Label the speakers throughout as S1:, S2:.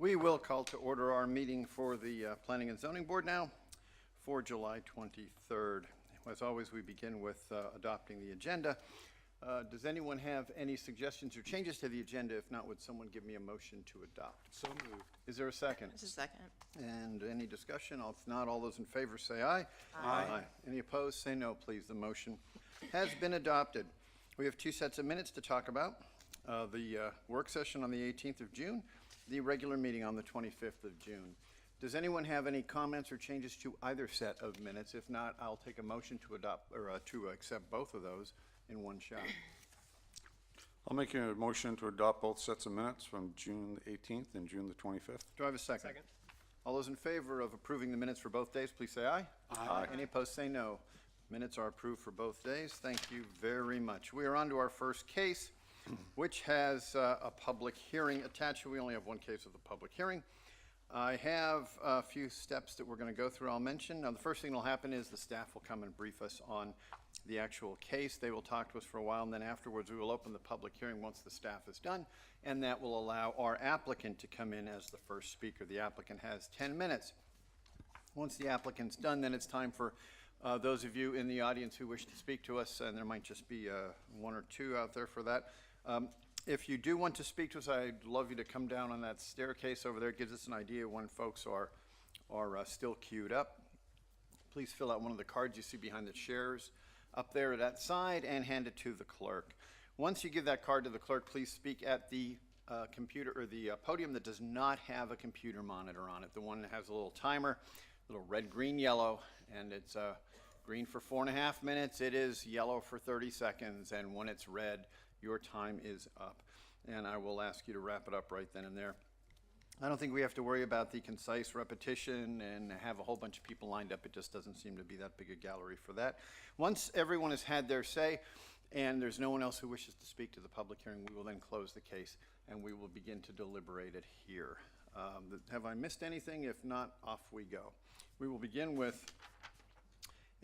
S1: We will call to order our meeting for the Planning and Zoning Board now for July 23rd. As always, we begin with adopting the agenda. Does anyone have any suggestions or changes to the agenda? If not, would someone give me a motion to adopt?
S2: So moved.
S1: Is there a second?
S3: There's a second.
S1: And any discussion? If not, all those in favor say aye.
S3: Aye.
S1: Any opposed, say no, please. The motion has been adopted. We have two sets of minutes to talk about. The work session on the 18th of June, the regular meeting on the 25th of June. Does anyone have any comments or changes to either set of minutes? If not, I'll take a motion to adopt or to accept both of those in one shot.
S2: I'll make a motion to adopt both sets of minutes from June 18th and June the 25th.
S1: Do I have a second?
S3: Second.
S1: All those in favor of approving the minutes for both days, please say aye.
S2: Aye.
S1: Any opposed, say no. Minutes are approved for both days. Thank you very much. We are on to our first case, which has a public hearing attached. We only have one case of the public hearing. I have a few steps that we're going to go through. I'll mention. Now, the first thing that will happen is the staff will come and brief us on the actual case. They will talk to us for a while, and then afterwards we will open the public hearing once the staff is done, and that will allow our applicant to come in as the first speaker. The applicant has 10 minutes. Once the applicant's done, then it's time for those of you in the audience who wish to speak to us, and there might just be one or two out there for that. If you do want to speak to us, I'd love you to come down on that staircase over there. It gives us an idea when folks are still queued up. Please fill out one of the cards you see behind the chairs up there at that side and hand it to the clerk. Once you give that card to the clerk, please speak at the computer or the podium that does not have a computer monitor on it. The one that has a little timer, little red, green, yellow, and it's green for 4.5 minutes. It is yellow for 30 seconds, and when it's red, your time is up. And I will ask you to wrap it up right then and there. I don't think we have to worry about the concise repetition and have a whole bunch of people lined up. It just doesn't seem to be that big a gallery for that. Once everyone has had their say and there's no one else who wishes to speak to the public hearing, we will then close the case and we will begin to deliberate it here. Have I missed anything? If not, off we go. We will begin with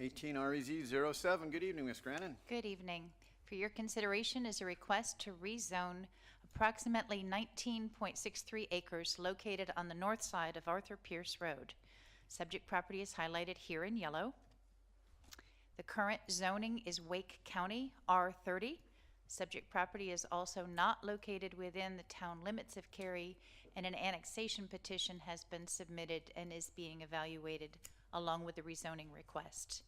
S1: 18 REZ 07. Good evening, Ms. Grannon.
S4: Good evening. For your consideration is a request to rezone approximately 19.63 acres located on the north side of Arthur Pierce Road. Subject property is highlighted here in yellow. The current zoning is Wake County R30. Subject property is also not located within the town limits of Cary, and an annexation petition has been submitted and is being evaluated along with the rezoning request.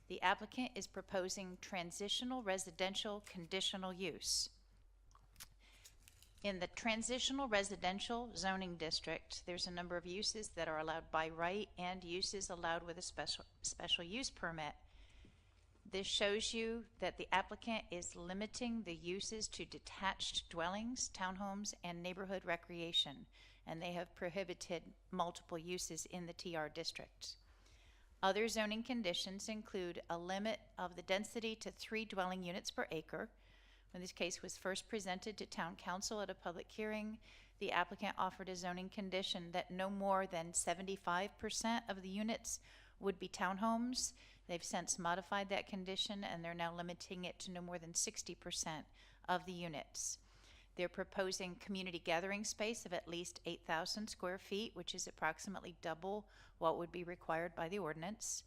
S4: The applicant is proposing transitional residential conditional use. In the transitional residential zoning district, there's a number of uses that are allowed by right and uses allowed with a special use permit. This shows you that the applicant is limiting the uses to detached dwellings, townhomes, and neighborhood recreation, and they have prohibited multiple uses in the TR district. Other zoning conditions include a limit of the density to 3 dwelling units per acre. When this case was first presented to Town Council at a public hearing, the applicant offered a zoning condition that no more than 75% of the units would be townhomes. They've since modified that condition and they're now limiting it to no more than 60% of the units. They're proposing community gathering space of at least 8,000 square feet, which is approximately double what would be required by the ordinance.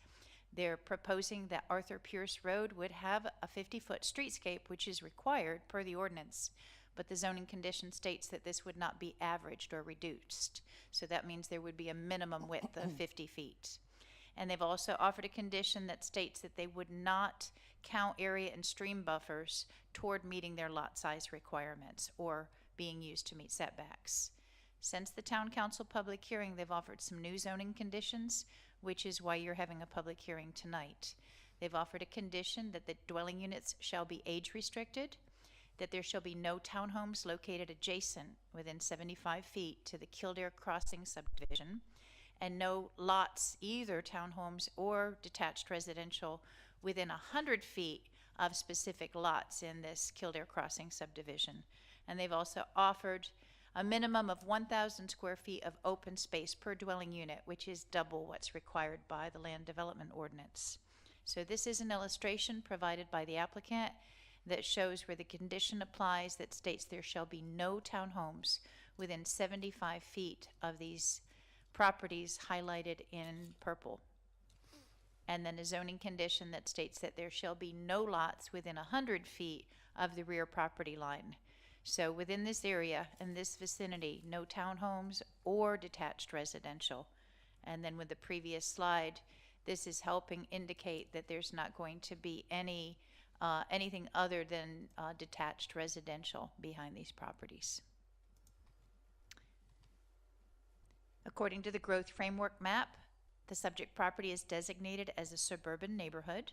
S4: They're proposing that Arthur Pierce Road would have a 50-foot streetscape, which is required per the ordinance, but the zoning condition states that this would not be averaged or reduced. So that means there would be a minimum width of 50 feet. And they've also offered a condition that states that they would not count area and stream buffers toward meeting their lot size requirements or being used to meet setbacks. Since the Town Council public hearing, they've offered some new zoning conditions, which is why you're having a public hearing tonight. They've offered a condition that the dwelling units shall be age restricted, that there shall be no townhomes located adjacent within 75 feet to the Kildare Crossing subdivision, and no lots, either townhomes or detached residential, within 100 feet of specific lots in this Kildare Crossing subdivision. And they've also offered a minimum of 1,000 square feet of open space per dwelling unit, which is double what's required by the land development ordinance. So this is an illustration provided by the applicant that shows where the condition applies that states there shall be no townhomes within 75 feet of these properties highlighted in purple. And then a zoning condition that states that there shall be no lots within 100 feet of the rear property line. So within this area, in this vicinity, no townhomes or detached residential. And then with the previous slide, this is helping indicate that there's not going to be anything other than detached residential behind these properties. According to the growth framework map, the subject property is designated as a suburban neighborhood.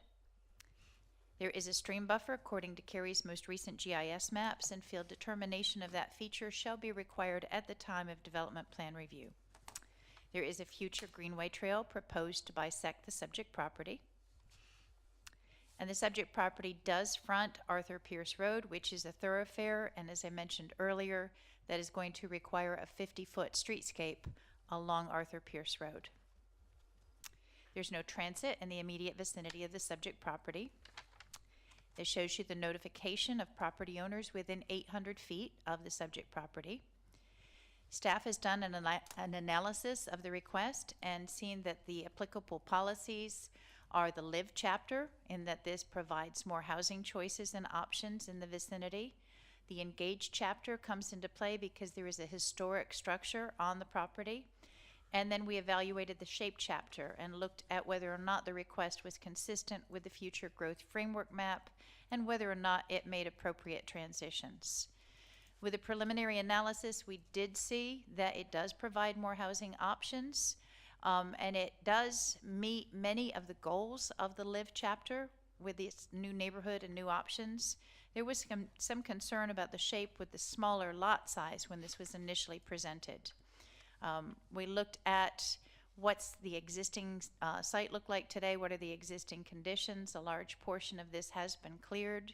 S4: There is a stream buffer according to Cary's most recent GIS maps, and field determination of that feature shall be required at the time of development plan review. There is a future greenway trail proposed to bisect the subject property. And the subject property does front Arthur Pierce Road, which is a thoroughfare, and as I mentioned earlier, that is going to require a 50-foot streetscape along Arthur Pierce Road. There's no transit in the immediate vicinity of the subject property. This shows you the notification of property owners within 800 feet of the subject property. Staff has done an analysis of the request and seen that the applicable policies are the Live chapter, in that this provides more housing choices and options in the vicinity. The Engage chapter comes into play because there is a historic structure on the property. And then we evaluated the Shape chapter and looked at whether or not the request was consistent with the future growth framework map and whether or not it made appropriate transitions. With a preliminary analysis, we did see that it does provide more housing options, and it does meet many of the goals of the Live chapter with this new neighborhood and new options. There was some concern about the Shape with the smaller lot size when this was initially presented. We looked at what's the existing site look like today, what are the existing conditions. A large portion of this has been cleared.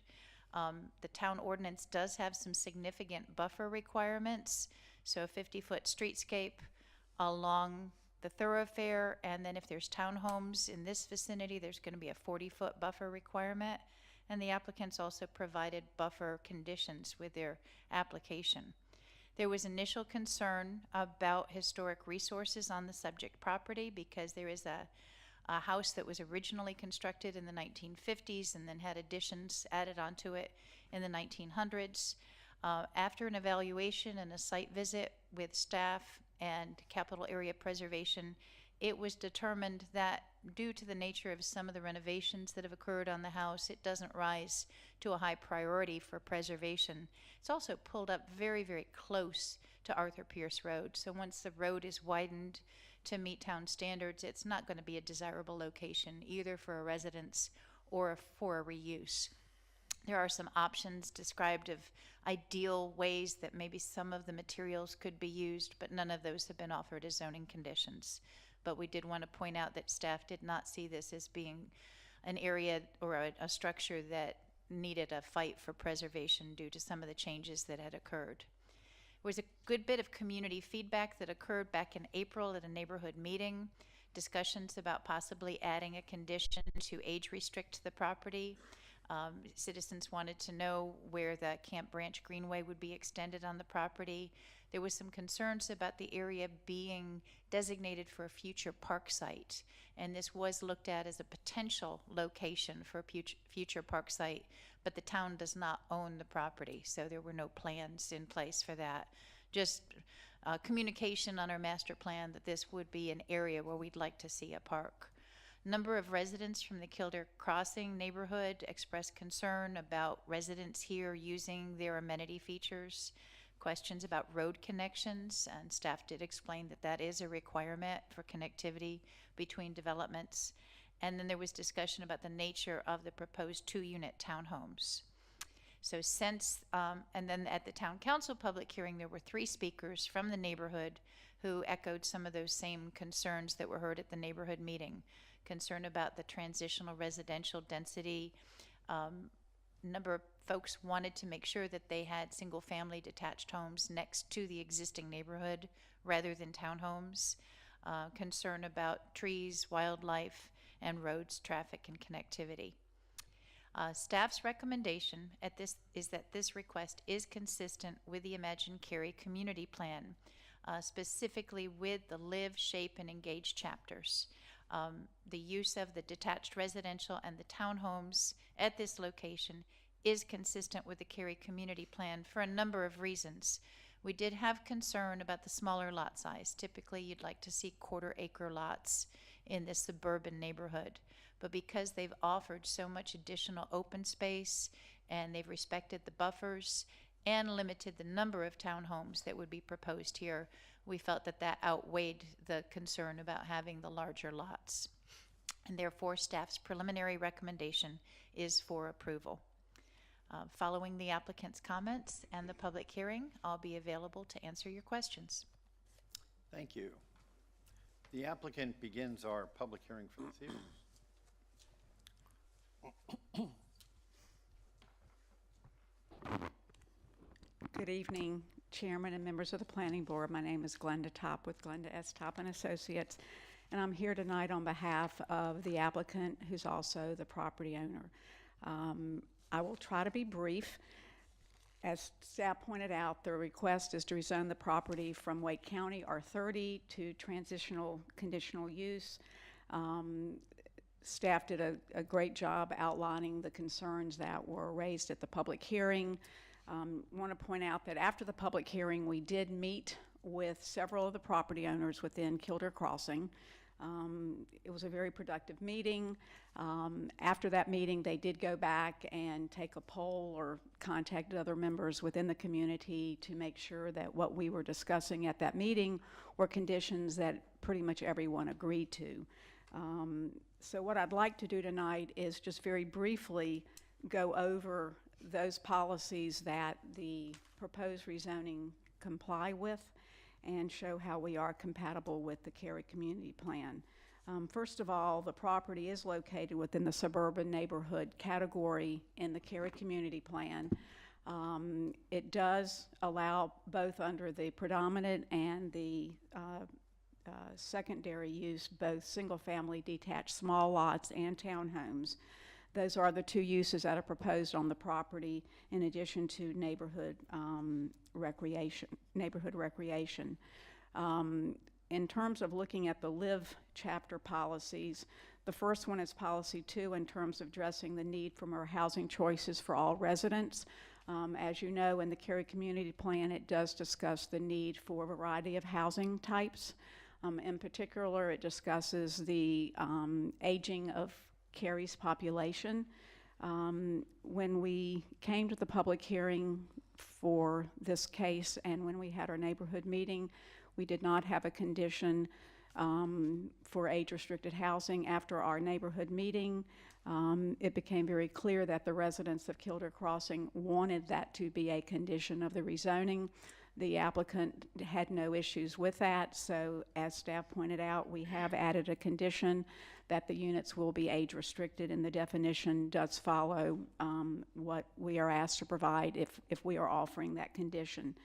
S4: The town ordinance does have some significant buffer requirements, so a 50-foot streetscape along the thoroughfare, and then if there's townhomes in this vicinity, there's going to be a 40-foot buffer requirement, and the applicants also provided buffer conditions with their application. There was initial concern about historic resources on the subject property because there is a house that was originally constructed in the 1950s and then had additions added onto it in the 1900s. After an evaluation and a site visit with staff and capital area preservation, it was determined that due to the nature of some of the renovations that have occurred on the house, it doesn't rise to a high priority for preservation. It's also pulled up very, very close to Arthur Pierce Road. So once the road is widened to meet town standards, it's not going to be a desirable location either for a residence or for a reuse. There are some options described of ideal ways that maybe some of the materials could be used, but none of those have been offered as zoning conditions. But we did want to point out that staff did not see this as being an area or a structure that needed a fight for preservation due to some of the changes that had occurred. There was a good bit of community feedback that occurred back in April at a neighborhood meeting, discussions about possibly adding a condition to age restrict the property. Citizens wanted to know where the Camp Branch Greenway would be extended on the property. There was some concerns about the area being designated for a future park site, and this was looked at as a potential location for a future park site, but the town does not own the property, so there were no plans in place for that. Just communication on our master plan that this would be an area where we'd like to see a park. Number of residents from the Kildare Crossing neighborhood expressed concern about residents here using their amenity features, questions about road connections, and staff did explain that that is a requirement for connectivity between developments. And then there was discussion about the nature of the proposed 2-unit townhomes. So and then at the town council public hearing, there were 3 speakers from the neighborhood who echoed some of those same concerns that were heard at the neighborhood meeting. Concern about the transitional residential density. Number of folks wanted to make sure that they had single-family detached homes next to the existing neighborhood rather than townhomes. Concern about trees, wildlife, and roads, traffic, and connectivity. Staff's recommendation is that this request is consistent with the Imagine Cary Community Plan, specifically with the Live, Shape, and Engage chapters. The use of the detached residential and the townhomes at this location is consistent with the Cary Community Plan for a number of reasons. We did have concern about the smaller lot size. Typically, you'd like to see quarter-acre lots in this suburban neighborhood. But because they've offered so much additional open space and they've respected the buffers and limited the number of townhomes that would be proposed here, we felt that that outweighed the concern about having the larger lots. And therefore, staff's preliminary recommendation is for approval. Following the applicant's comments and the public hearing, I'll be available to answer your questions.
S1: Thank you. The applicant begins our public hearing for this evening.
S3: Good evening, Chairman and members of the Planning Board. My name is Glenda Top with Glenda S. Top and Associates, and I'm here tonight on behalf of the applicant, who's also the property owner. I will try to be brief. As staff pointed out, the request is to rezone the property from Wake County R30 to transitional conditional use. Staff did a great job outlining the concerns that were raised at the public hearing. Want to point out that after the public hearing, we did meet with several of the property owners within Kildare Crossing. It was a very productive meeting. After that meeting, they did go back and take a poll or contacted other members within the community to make sure that what we were discussing at that meeting were conditions that pretty much everyone agreed to. So what I'd like to do tonight is just very briefly go over those policies that the proposed rezoning comply with and show how we are compatible with the Cary Community Plan. First of all, the property is located within the suburban neighborhood category in the Cary Community Plan. It does allow both under the predominant and the secondary use, both single-family detached small lots and townhomes. Those are the two uses that are proposed on the property, in addition to neighborhood recreation. In terms of looking at the Live chapter policies, the first one is policy 2 in terms of addressing the need for more housing choices for all residents. As you know, in the Cary Community Plan, it does discuss the need for a variety of housing types. In particular, it discusses the aging of Cary's population. When we came to the public hearing for this case and when we had our neighborhood meeting, we did not have a condition for age-restricted housing. After our neighborhood meeting, it became very clear that the residents of Kildare Crossing wanted that to be a condition of the rezoning. The applicant had no issues with that, so as staff pointed out, we have added a condition that the units will be age-restricted, and the definition does follow what we are asked to provide if we are offering that condition.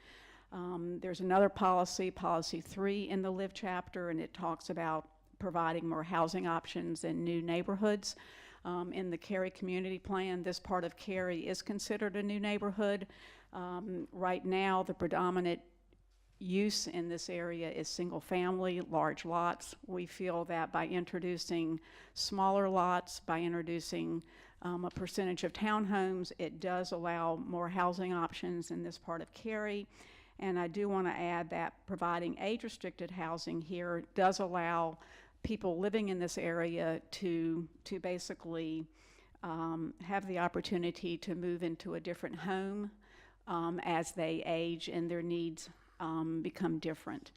S3: There's another policy, policy 3 in the Live chapter, and it talks about providing more housing options in new neighborhoods. In the Cary Community Plan, this part of Cary is considered a new neighborhood. Right now, the predominant use in this area is single-family, large lots. We feel that by introducing smaller lots, by introducing a percentage of townhomes, it does allow more housing options in this part of Cary. And I do want to add that providing age-restricted housing here does allow people living in this area to basically have the opportunity to move into a different home as they age and their needs become different.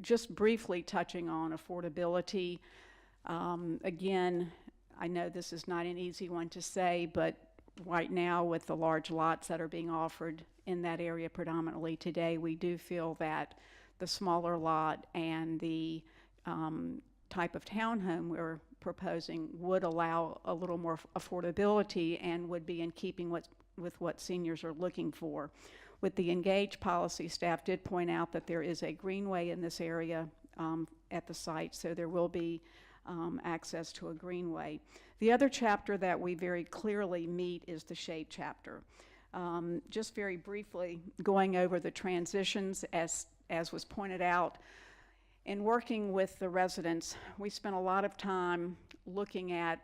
S3: Just briefly touching on affordability, again, I know this is not an easy one to say, but right now with the large lots that are being offered in that area predominantly today, we do feel that the smaller lot and the type of townhome we're proposing would allow a little more affordability and would be in keeping with what seniors are looking for. With the Engage policy, staff did point out that there is a greenway in this area at the site, so there will be access to a greenway. The other chapter that we very clearly meet is the shade chapter. Just very briefly, going over the transitions, as was pointed out, in working with the residents, we spent a lot of time looking at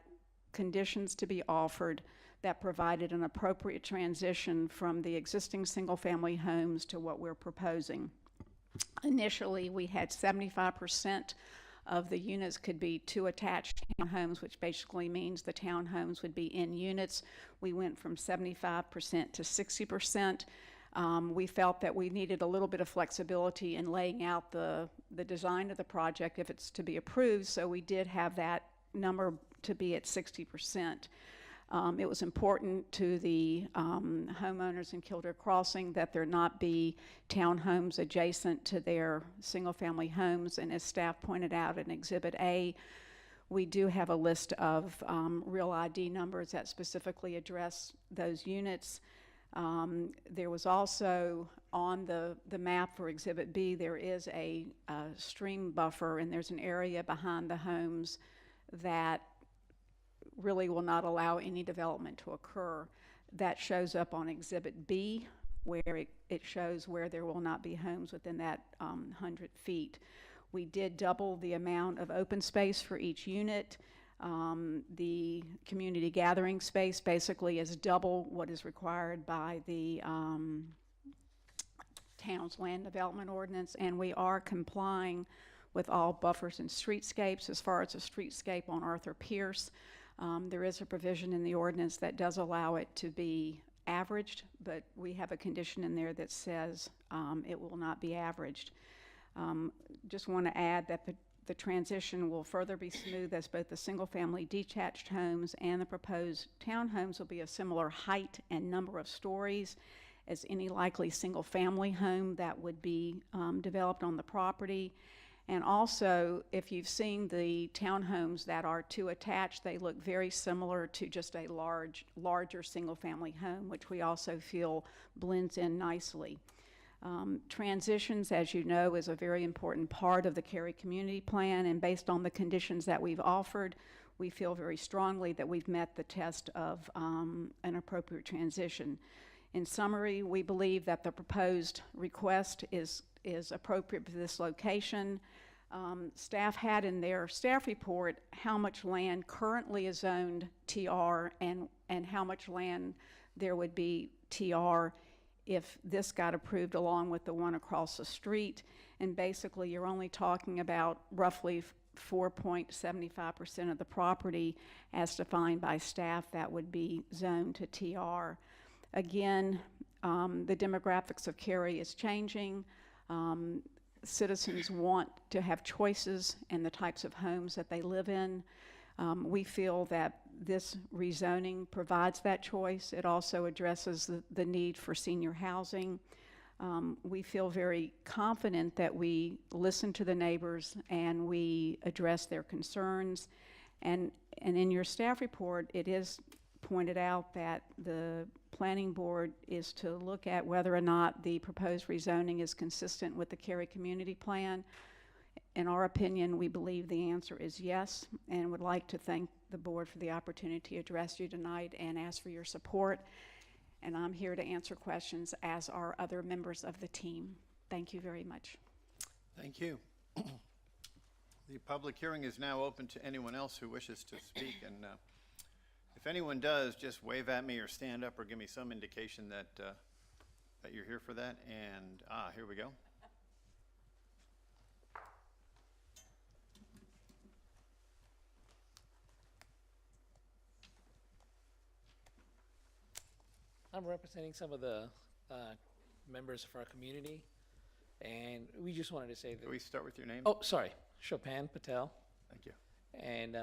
S3: conditions to be offered that provided an appropriate transition from the existing single-family homes to what we're proposing. Initially, we had 75% of the units could be two attached townhomes, which basically means the townhomes would be in units. We went from 75% to 60%. We felt that we needed a little bit of flexibility in laying out the design of the project if it's to be approved, so we did have that number to be at 60%. It was important to the homeowners in Kildare Crossing that there not be townhomes adjacent to their single-family homes, and as staff pointed out in Exhibit A, we do have a list of real ID numbers that specifically address those units. There was also, on the map for Exhibit B, there is a stream buffer, and there's an area behind the homes that really will not allow any development to occur. That shows up on Exhibit B, where it shows where there will not be homes within that 100 feet. We did double the amount of open space for each unit. The community gathering space basically is double what is required by the town's land development ordinance, and we are complying with all buffers and streetscapes. As far as a streetscape on Arthur Pierce, there is a provision in the ordinance that does allow it to be averaged, but we have a condition in there that says it will not be averaged. Just want to add that the transition will further be smooth as both the single-family detached homes and the proposed townhomes will be a similar height and number of stories as any likely single-family home that would be developed on the property. And also, if you've seen the townhomes that are two attached, they look very similar to just a larger single-family home, which we also feel blends in nicely. Transitions, as you know, is a very important part of the Cary Community Plan, and based on the conditions that we've offered, we feel very strongly that we've met the test of an appropriate transition. In summary, we believe that the proposed request is appropriate for this location. Staff had in their staff report how much land currently is zoned TR and how much land there would be TR if this got approved along with the one across the street. And basically you're only talking about roughly 4.75% of the property as defined by staff that would be zoned to TR. Again, the demographics of Cary is changing. Citizens want to have choices in the types of homes that they live in. We feel that this rezoning provides that choice. It also addresses the need for senior housing. We feel very confident that we listen to the neighbors and we address their concerns. And in your staff report, it is pointed out that the planning board is to look at whether or not the proposed rezoning is consistent with the Cary Community Plan. In our opinion, we believe the answer is yes, and would like to thank the board for the opportunity to address you tonight and ask for your support. And I'm here to answer questions, as are other members of the team. Thank you very much.
S1: Thank you. The public hearing is now open to anyone else who wishes to speak, and if anyone does, just wave at me or stand up or give me some indication that that you're here for that. And here we go.
S5: I'm representing some of the members of our community, and we just wanted to say that.
S1: Can we start with your name?
S5: Oh, sorry, Chopin Patel,
S1: Thank you.
S5: and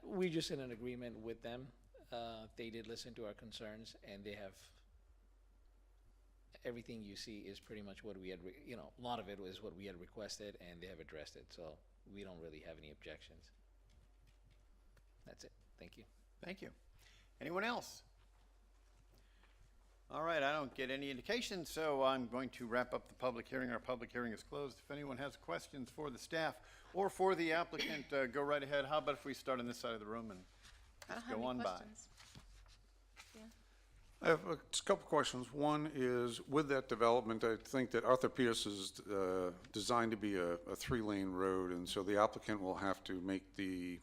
S5: we're just in an agreement with them. They did listen to our concerns, and they have everything you see is pretty much what we had. A lot of it was what we had requested, and they have addressed it. So we don't really have any objections. That's it. Thank you.
S1: Thank you. Anyone else? All right, I don't get any indication, so I'm going to wrap up the public hearing. Our public hearing is closed. If anyone has questions for the staff or for the applicant, go right ahead. How about if we start on this side of the room and just go on by?
S2: I have just a couple questions. One is, with that development, I think that Arthur Pierce is designed to be a three-lane road, and so the applicant will have to make the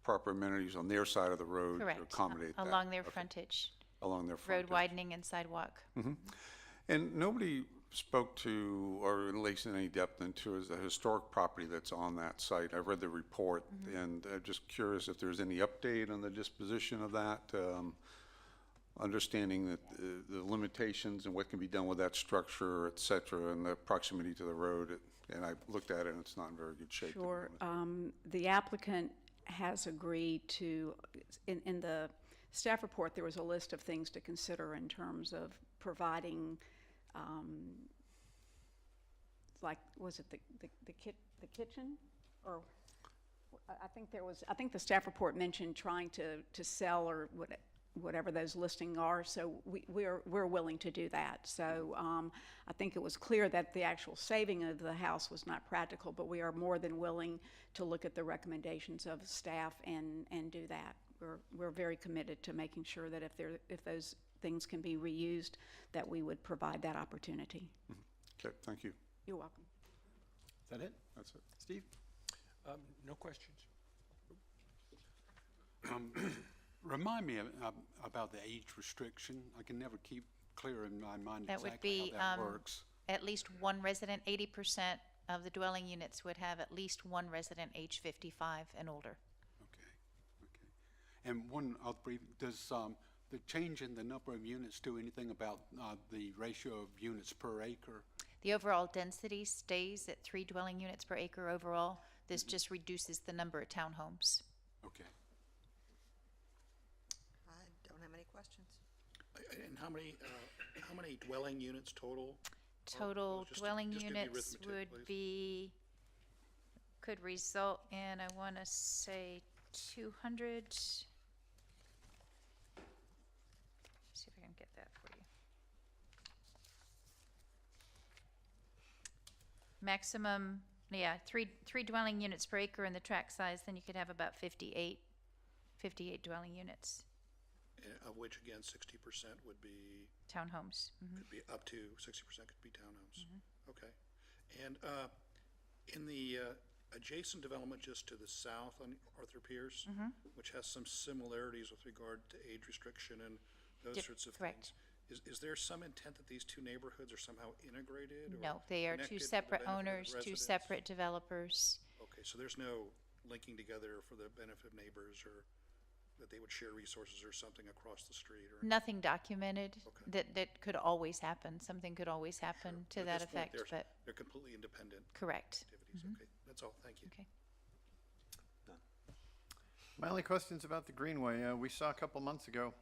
S2: proper amenities on their side of the road to
S4: Correct.
S2: accommodate that.
S4: Along their frontage,
S2: Along their frontage.
S4: road widening and sidewalk.
S2: And nobody spoke to, or at least in any depth into, the historic property that's on that site. I've read the report, and I'm just curious if there's any update on the disposition of that, understanding that the limitations and what can be done with that structure, et cetera, and the proximity to the road. And I looked at it, and it's not in very good shape.
S3: Sure. The applicant has agreed to, in the staff report, there was a list of things to consider in terms of providing, like, was it the kitchen? Or I think the staff report mentioned trying to sell or whatever those listings are, so we're willing to do that. So I think it was clear that the actual saving of the house was not practical, but we are more than willing to look at the recommendations of staff and do that. We're very committed to making sure that if those things can be reused, that we would provide that opportunity.
S2: Okay, thank you.
S3: You're welcome.
S1: Is that it?
S2: That's it.
S1: Steve?
S6: No questions. Remind me about the age restriction. I can never keep clear in my mind
S4: That would
S6: exactly
S4: be
S6: how that works.
S4: at least one resident, 80% of the dwelling units would have at least one resident age 55 and older.
S6: Okay. And one other brief, does the change in the number of units do anything about the ratio of units per acre?
S4: The overall density stays at 3 dwelling units per acre overall. This just reduces the number of townhomes.
S6: Okay.
S7: I don't have any questions.
S8: And how many dwelling units total?
S4: Total
S8: Just
S4: dwelling
S8: do the
S4: units
S8: arithmetic,
S4: would
S8: please.
S4: could result in, I want to say 200. See if I can get that for you. Maximum, yeah, three dwelling units per acre in the tract size, then you could have about 58 dwelling units,
S8: Of which, again, 60% would be,
S4: townhomes.
S8: could be up to 60% could be townhomes. Okay. And in the adjacent development just to the south on Arthur Pierce, which has some similarities with regard to age restriction and those sorts of
S4: correct.
S8: things, is there some intent that these two neighborhoods are somehow integrated? Or
S4: No, they are two
S8: connected for the
S4: separate
S8: benefit of the
S4: owners, two
S8: residents?
S4: separate developers.
S8: Okay, so there's no linking together for the benefit of neighbors, or that they would share resources or something across the street, or?
S4: Nothing documented.
S8: Okay.
S4: That could always happen. Something could always happen to
S8: At
S4: that
S8: this point,
S4: effect, but
S8: they're completely independent
S4: correct.
S8: activities. Okay, that's all. Thank you.
S4: Okay.
S1: My only question's about the greenway. We saw a couple months ago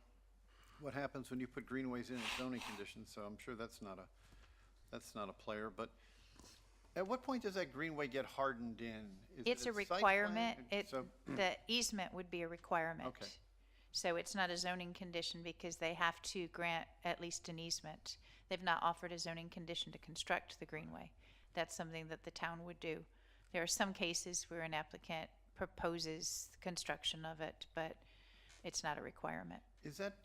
S1: what happens when you put greenways in zoning conditions, so I'm sure that's not a player, but at what point does that greenway get hardened in? Is
S4: It's
S1: it
S4: a
S1: site plan?
S4: requirement.
S1: So,
S4: The easement would be a requirement.
S1: Okay.
S4: So it's not a zoning condition because they have to grant at least an easement. They've not offered a zoning condition to construct the greenway. That's something that the town would do. There are some cases where an applicant proposes construction of it, but it's not a requirement.
S1: is that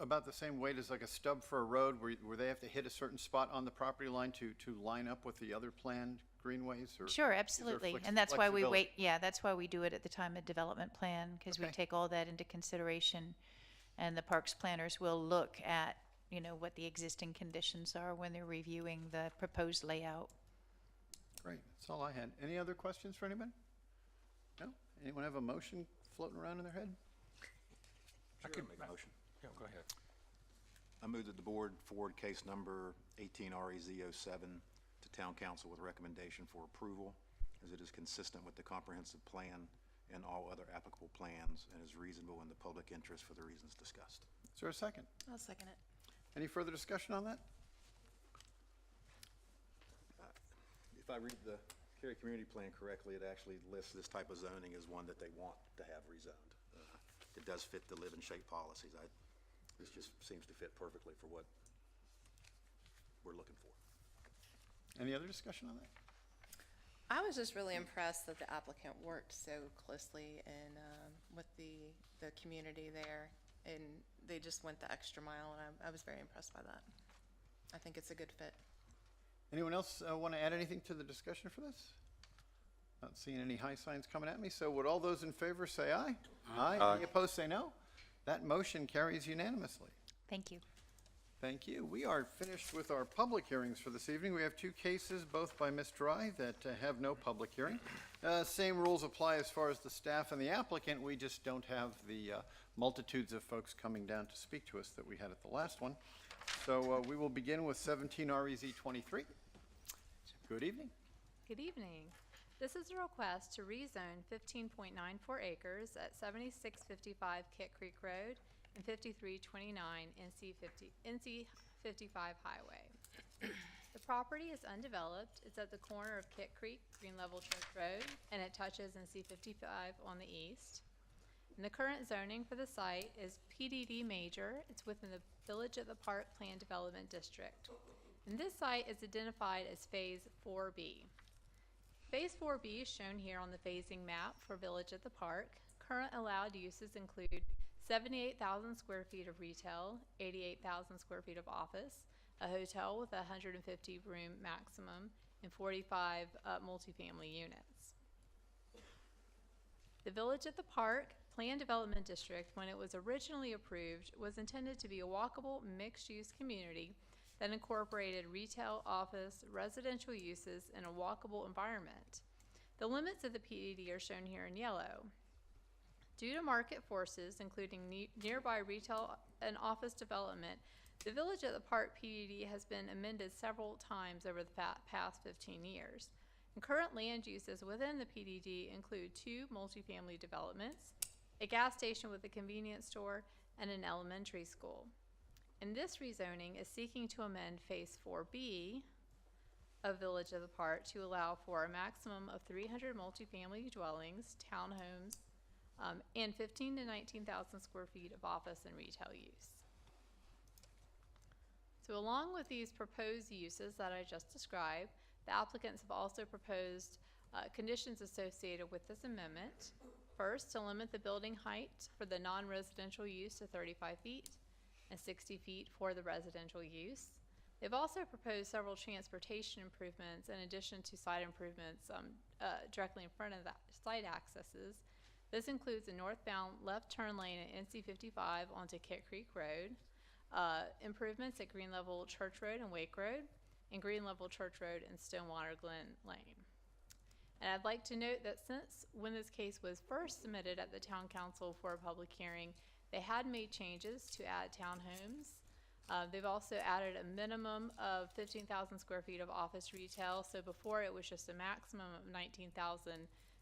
S1: about the same weight as like a stub for a road where they have to hit a certain spot on the property line to line up with the other planned greenways? Or
S4: Sure,
S1: is there
S4: absolutely. And that's why we
S1: flexibility?
S4: that's why we do it at the time of development plan, because we
S1: Okay.
S4: take all that into consideration. And the parks planners will look at, what the existing conditions are when they're reviewing the proposed layout.
S1: Great, that's all I had. Any other questions for anybody? No? Anyone have a motion floating around in their head?
S9: I could make a motion.
S6: Yeah, go ahead.
S9: I move that the board forward case number 18REZ07 to town council with recommendation for approval, as it is consistent with the comprehensive plan and all other applicable plans, and is reasonable in the public interest for the reasons discussed.
S1: Is there a second?
S7: I'll second it.
S1: Any further discussion on that?
S9: If I read the Cary Community Plan correctly, it actually lists this type of zoning as one that they want to have rezoned. It does fit the live and shape policies. This just seems to fit perfectly for what we're looking for.
S1: Any other discussion on that?
S10: I was just really impressed that the applicant worked so closely and with the community there, and they just went the extra mile, and I was very impressed by that. I think it's a good fit.
S1: Anyone else want to add anything to the discussion for this? Not seeing any high signs coming at me, so would all those in favor say aye? Aye. Any opposed, say no. That motion carries unanimously.
S4: Thank you.
S1: Thank you. We are finished with our public hearings for this evening. We have two cases, both by Ms. Dry, that have no public hearing. Same rules apply as far as the staff and the applicant. We just don't have the multitudes of folks coming down to speak to us that we had at the last one. So we will begin with 17 REZ 23. Good evening.
S11: Good evening. This is a request to rezone 15.94 acres at 7655 Kit Creek Road and 5329 NC 55 Highway. The property is undeveloped. It's at the corner of Kit Creek, Green Level Church Road, and it touches NC 55 on the east. And the current zoning for the site is PDD major. It's within the Village at the Park Plan Development District. And this site is identified as Phase 4B. Phase 4B is shown here on the phasing map for Village at the Park. Current allowed uses include 78,000 square feet of retail, 88,000 square feet of office, a hotel with a 150 room maximum, and 45 multifamily units. The Village at the Park Plan Development District, when it was originally approved, was intended to be a walkable mixed-use community that incorporated retail, office, residential uses in a walkable environment. The limits of the PDD are shown here in yellow. Due to market forces, including nearby retail and office development, the Village at the Park PDD has been amended several times over the past 15 years. And current land uses within the PDD include 2 multifamily developments, a gas station with a convenience store, and an elementary school. And this rezoning is seeking to amend Phase 4B of Village of the Park to allow for a maximum of 300 multifamily dwellings, townhomes, and 15,000 to 19,000 square feet of office and retail use. So along with these proposed uses that I just described, the applicants have also proposed conditions associated with this amendment. First, to limit the building height for the non-residential use to 35 feet and 60 feet for the residential use. They've also proposed several transportation improvements in addition to site improvements directly in front of the site accesses. This includes a northbound left turn lane at NC 55 onto Kit Creek Road, improvements at Green Level Church Road and Wake Road, and Green Level Church Road and Stonewater Glen Lane. And I'd like to note that since when this case was first submitted at the Town Council for a public hearing, they had made changes to add townhomes. They've also added a minimum of 15,000 square feet of office retail. So before it was just a maximum of 19,000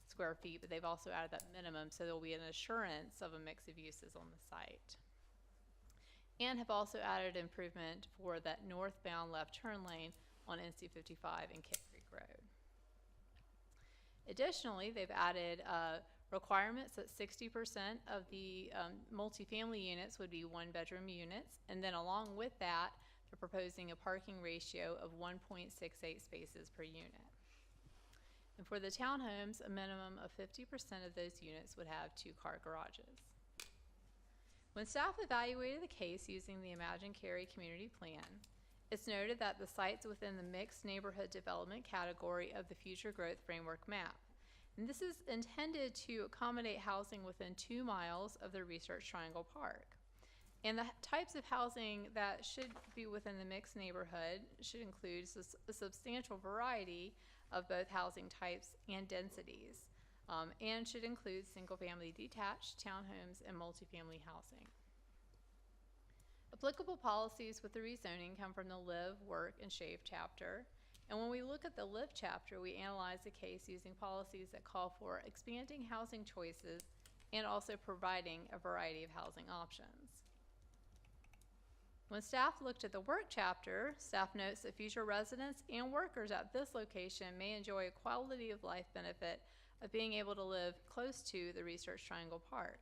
S11: square feet, but they've also added that minimum, so there will be an assurance of a mix of uses on the site. And have also added improvement for that northbound left turn lane on NC 55 and Kit Creek Road. Additionally, they've added requirements that 60% of the multifamily units would be 1-bedroom units, and then along with that, they're proposing a parking ratio of 1.68 spaces per unit. And for the townhomes, a minimum of 50% of those units would have 2-car garages. When staff evaluated the case using the Imagine Cary community plan, it's noted that the site's within the mixed neighborhood development category of the future growth framework map. And this is intended to accommodate housing within 2 miles of the Research Triangle Park. And the types of housing that should be within the mixed neighborhood should include a substantial variety of both housing types and densities, and should include single-family detached, townhomes, and multifamily housing. Applicable policies with the rezoning come from the Live, Work, and Shave chapter. And when we look at the Live chapter, we analyze the case using policies that call for expanding housing choices and also providing a variety of housing options. When staff looked at the Work chapter, staff notes that future residents and workers at this location may enjoy a quality of life benefit of being able to live close to the Research Triangle Park.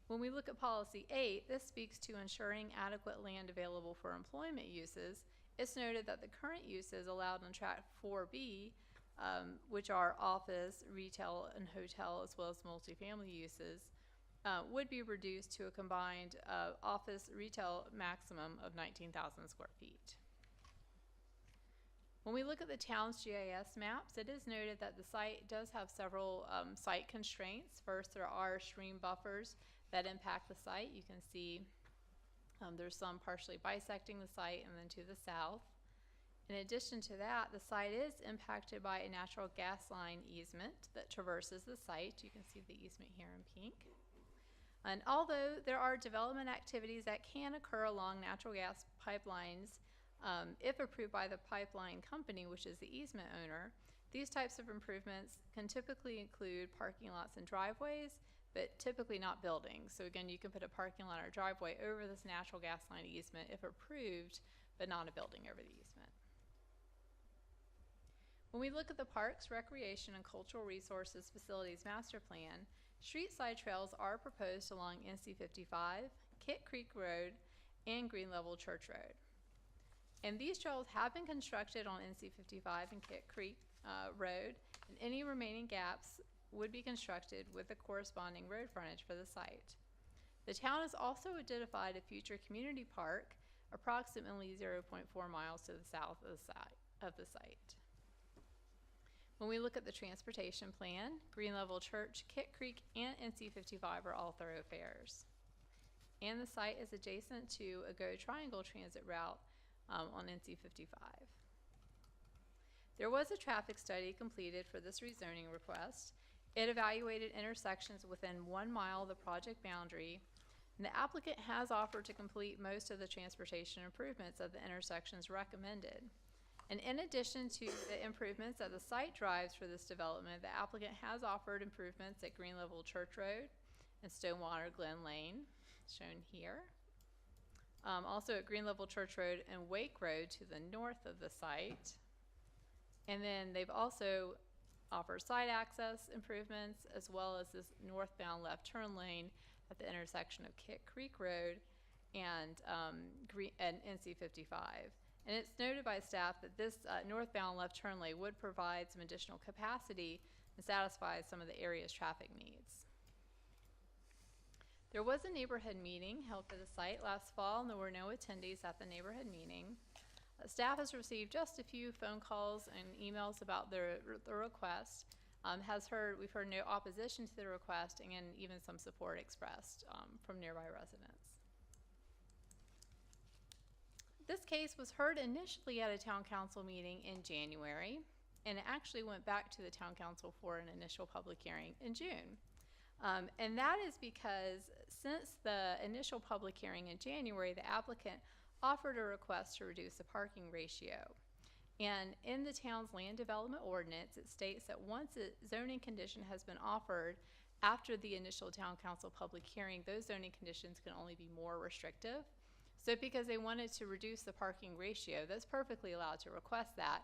S11: When we look at Policy 8, this speaks to ensuring adequate land available for employment uses. It's noted that the current uses allowed in Track 4B which are office, retail, and hotel, as well as multifamily uses, would be reduced to a combined office retail maximum of 19,000 square feet. When we look at the town's GIS maps, it is noted that the site does have several site constraints. First, there are stream buffers that impact the site. You can see there's some partially bisecting the site and then to the south. In addition to that, the site is impacted by a natural gas line easement that traverses the site. You can see the easement here in pink. And although there are development activities that can occur along natural gas pipelines, if approved by the pipeline company, which is the easement owner, these types of improvements can typically include parking lots and driveways, but typically not buildings. So again, you can put a parking lot or driveway over this natural gas line easement if approved, but not a building over the easement. When we look at the Parks, Recreation, and Cultural Resources Facilities Master Plan, street side trails are proposed along NC 55, Kit Creek Road, and Green Level Church Road. And these trails have been constructed on NC 55 and Kit Creek Road, and any remaining gaps would be constructed with the corresponding road frontage for the site. The town has also identified a future community park approximately 0.4 miles to the south of the site. When we look at the transportation plan, Green Level Church, Kit Creek, and NC 55 are all thoroughfares. And the site is adjacent to a GO Triangle transit route on NC 55. There was a traffic study completed for this rezoning request. It evaluated intersections within 1 mile of the project boundary, and the applicant has offered to complete most of the transportation improvements at the intersections recommended. And in addition to the improvements at the site drives for this development, the applicant has offered improvements at Green Level Church Road and Stonewater Glen Lane, shown here. Also at Green Level Church Road and Wake Road to the north of the site. And then they've also offered side access improvements as well as this northbound left turn lane at the intersection of Kit Creek Road and NC 55. And it's noted by staff that this northbound left turn lane would provide some additional capacity and satisfy some of the area's traffic needs. There was a neighborhood meeting held for the site last fall, and there were no attendees at the neighborhood meeting. Staff has received just a few phone calls and emails about the request. We've heard no opposition to the request, and even some support expressed from nearby residents. This case was heard initially at a town council meeting in January, and it actually went back to the town council for an initial public hearing in June. And that is because since the initial public hearing in January, the applicant offered a request to reduce the parking ratio. And in the town's land development ordinance, it states that once a zoning condition has been offered after the initial town council public hearing, those zoning conditions can only be more restrictive. So because they wanted to reduce the parking ratio, that's perfectly allowed to request that.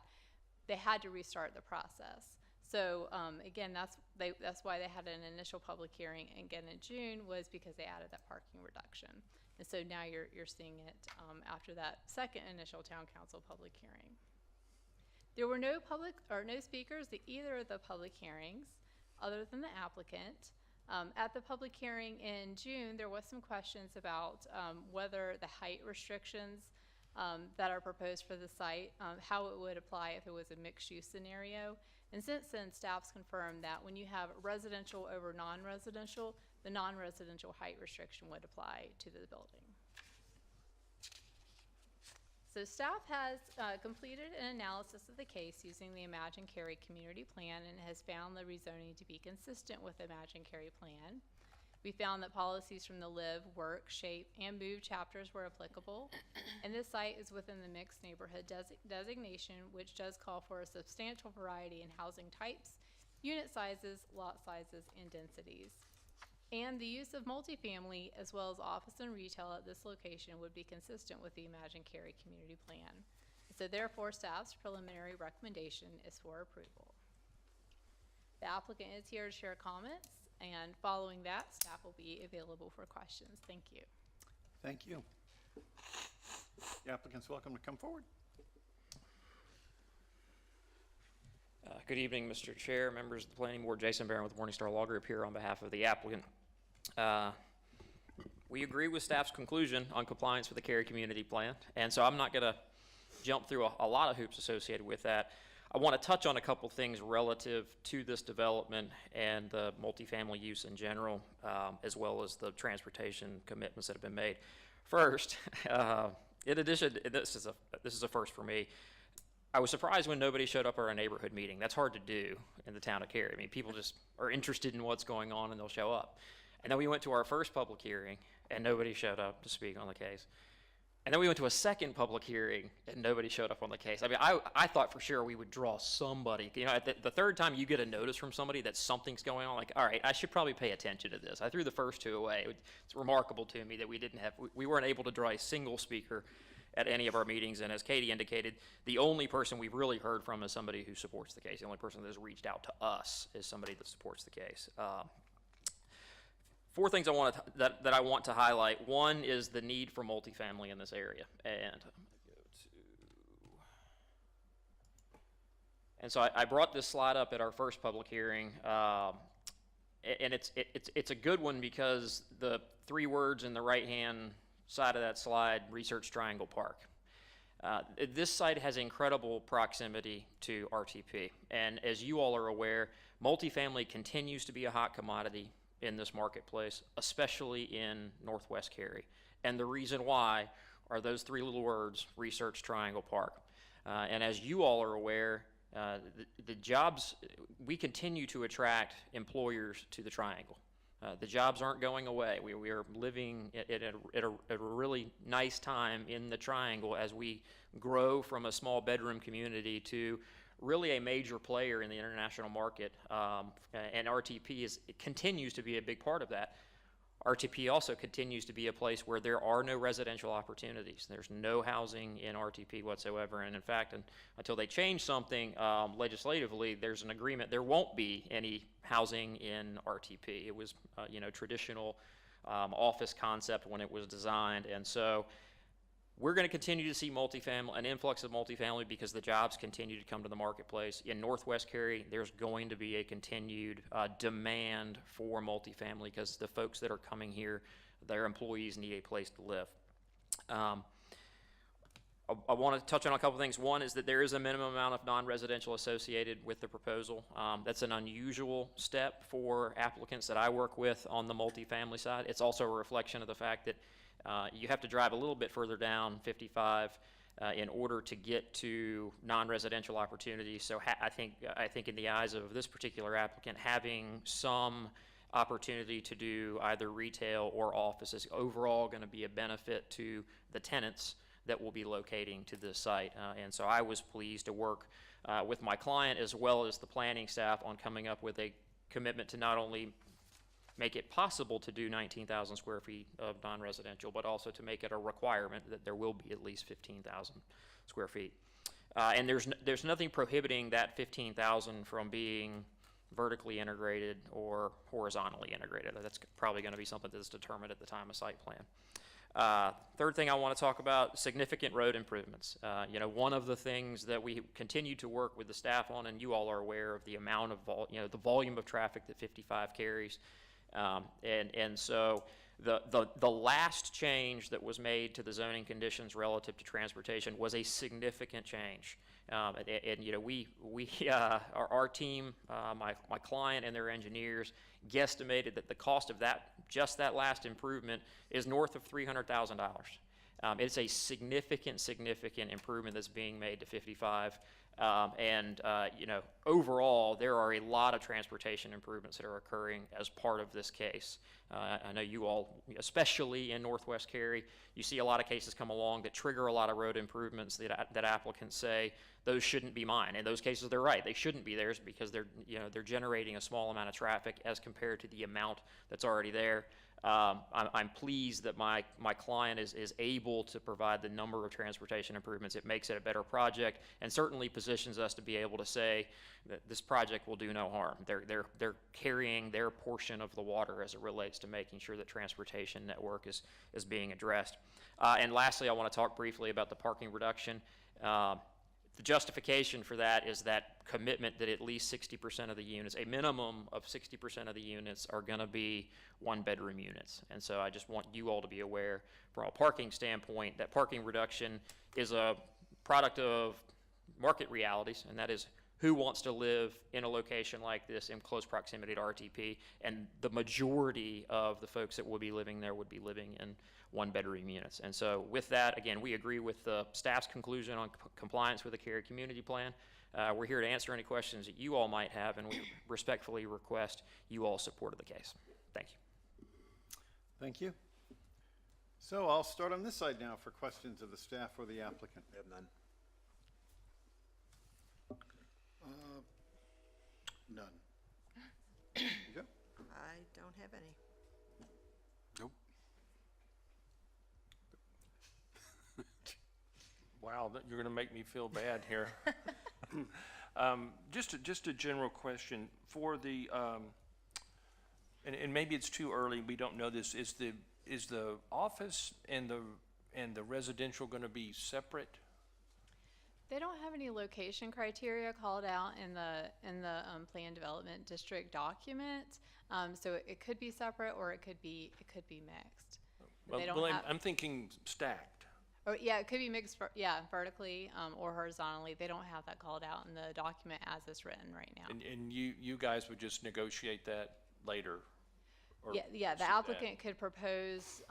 S11: They had to restart the process. So again, that's why they had an initial public hearing again in June, was because they added that parking reduction. And so now you're seeing it after that second initial town council public hearing. There were no speakers at either of the public hearings other than the applicant. At the public hearing in June, there was some questions about whether the height restrictions that are proposed for the site, how it would apply if it was a mixed-use scenario. And since then, staff's confirmed that when you have residential over non-residential, the non-residential height restriction would apply to the building. So staff has completed an analysis of the case using the Imagine Cary Community Plan and has found the rezoning to be consistent with the Imagine Cary Plan. We found that policies from the Live, Work, Shape, and Move chapters were applicable, and this site is within the mixed neighborhood designation, which does call for a substantial variety in housing types, unit sizes, lot sizes, and densities. And the use of multifamily as well as office and retail at this location would be consistent with the Imagine Cary Community Plan. So therefore, staff's preliminary recommendation is for approval. The applicant is here to share comments, and following that, staff will be available for questions. Thank you.
S1: Thank you. The applicant's welcome to come forward.
S12: Good evening, Mr. Chair, members of the Planning Board. Jason Barron with Morningstar Law Group here on behalf of the applicant. We agree with staff's conclusion on compliance with the Cary Community Plan, and so I'm not going to jump through a lot of hoops associated with that. I want to touch on a couple things relative to this development and the multifamily use in general, as well as the transportation commitments that have been made. First, in addition, this is a first for me. I was surprised when nobody showed up at our neighborhood meeting. That's hard to do in the town of Cary. I mean, people just are interested in what's going on and they'll show up. And then we went to our first public hearing and nobody showed up to speak on the case. And then we went to a second public hearing and nobody showed up on the case. I mean, I thought for sure we would draw somebody. You know, at the third time you get a notice from somebody that something's going on, like, all right, I should probably pay attention to this. I threw the first two away. It's remarkable to me that we weren't able to draw a single speaker at any of our meetings. And as Katie indicated, the only person we've really heard from is somebody who supports the case. The only person that has reached out to us is somebody that supports the case. Four things that I want to highlight. One is the need for multifamily in this area, and so I brought this slide up at our first public hearing, and it's a good one because the three words in the right-hand side of that slide, Research Triangle Park. This site has incredible proximity to RTP, and as you all are aware, multifamily continues to be a hot commodity in this marketplace, especially in Northwest Cary. And the reason why are those three little words, Research Triangle Park. And as you all are aware, the jobs, we continue to attract employers to the Triangle. The jobs aren't going away. We are living at a really nice time in the Triangle as we grow from a small bedroom community to really a major player in the international market, and RTP continues to be a big part of that. RTP also continues to be a place where there are no residential opportunities. There's no housing in RTP whatsoever, and in fact, until they change something legislatively, there's an agreement there won't be any housing in RTP. It was, traditional office concept when it was designed, and so we're going to continue to see an influx of multifamily because the jobs continue to come to the marketplace. In Northwest Cary, there's going to be a continued demand for multifamily because the folks that are coming here, their employees need a place to live. I want to touch on a couple things. One is that there is a minimum amount of non-residential associated with the proposal. That's an unusual step for applicants that I work with on the multifamily side. It's also a reflection of the fact that you have to drive a little bit further down 55 in order to get to non-residential opportunities. So I think in the eyes of this particular applicant, having some opportunity to do either retail or office is overall going to be a benefit to the tenants that will be locating to this site. And so I was pleased to work with my client as well as the planning staff on coming up with a commitment to not only make it possible to do 19,000 square feet of non-residential, but also to make it a requirement that there will be at least 15,000 square feet. And there's nothing prohibiting that 15,000 from being vertically integrated or horizontally integrated. That's probably going to be something that's determined at the time of site plan. Third thing I want to talk about, significant road improvements. One of the things that we continue to work with the staff on, and you all are aware of the amount of the volume of traffic that 55 carries. And so the last change that was made to the zoning conditions relative to transportation was a significant change. Our team, my client and their engineers guesstimated that the cost of just that last improvement is north of $300,000. It's a significant improvement that's being made to 55. Overall, there are a lot of transportation improvements that are occurring as part of this case. I know you all, especially in Northwest Cary, you see a lot of cases come along that trigger a lot of road improvements that applicants say, those shouldn't be mine. In those cases, they're right. They shouldn't be theirs because they're generating a small amount of traffic as compared to the amount that's already there. I'm pleased that my client is able to provide the number of transportation improvements. It makes it a better project and certainly positions us to be able to say that this project will do no harm. They're carrying their portion of the water as it relates to making sure that transportation network is being addressed. And lastly, I want to talk briefly about the parking reduction. The justification for that is that commitment that at least 60% of the units, a minimum of 60% of the units are going to be one-bedroom units. And so I just want you all to be aware, from a parking standpoint, that parking reduction is a product of market realities, and that is who wants to live in a location like this in close proximity to RTP, and the majority of the folks that will be living there would be living in one-bedroom units. And so with that, again, we agree with the staff's conclusion on compliance with the Cary Community Plan. We're here to answer any questions that you all might have, and we respectfully request you all support of the case. Thank you.
S1: Thank you. So I'll start on this side now for questions of the staff or the applicant.
S9: We have none.
S8: None.
S1: Joe?
S7: I don't have any.
S6: Nope.
S13: Wow, you're going to make me feel bad here. Just a general question for the, and maybe it's too early. We don't know this. Is the office and the residential going to be separate?
S11: They don't have any location criteria called out in the plan development district document. So it could be separate or it could be mixed. But they don't have,
S13: I'm thinking stacked.
S11: oh yeah, it could be mixed. Vertically or horizontally. They don't have that called out in the document as it's written right now.
S13: And you guys would just negotiate that later? Or
S11: Yeah. The
S13: see
S11: applicant could propose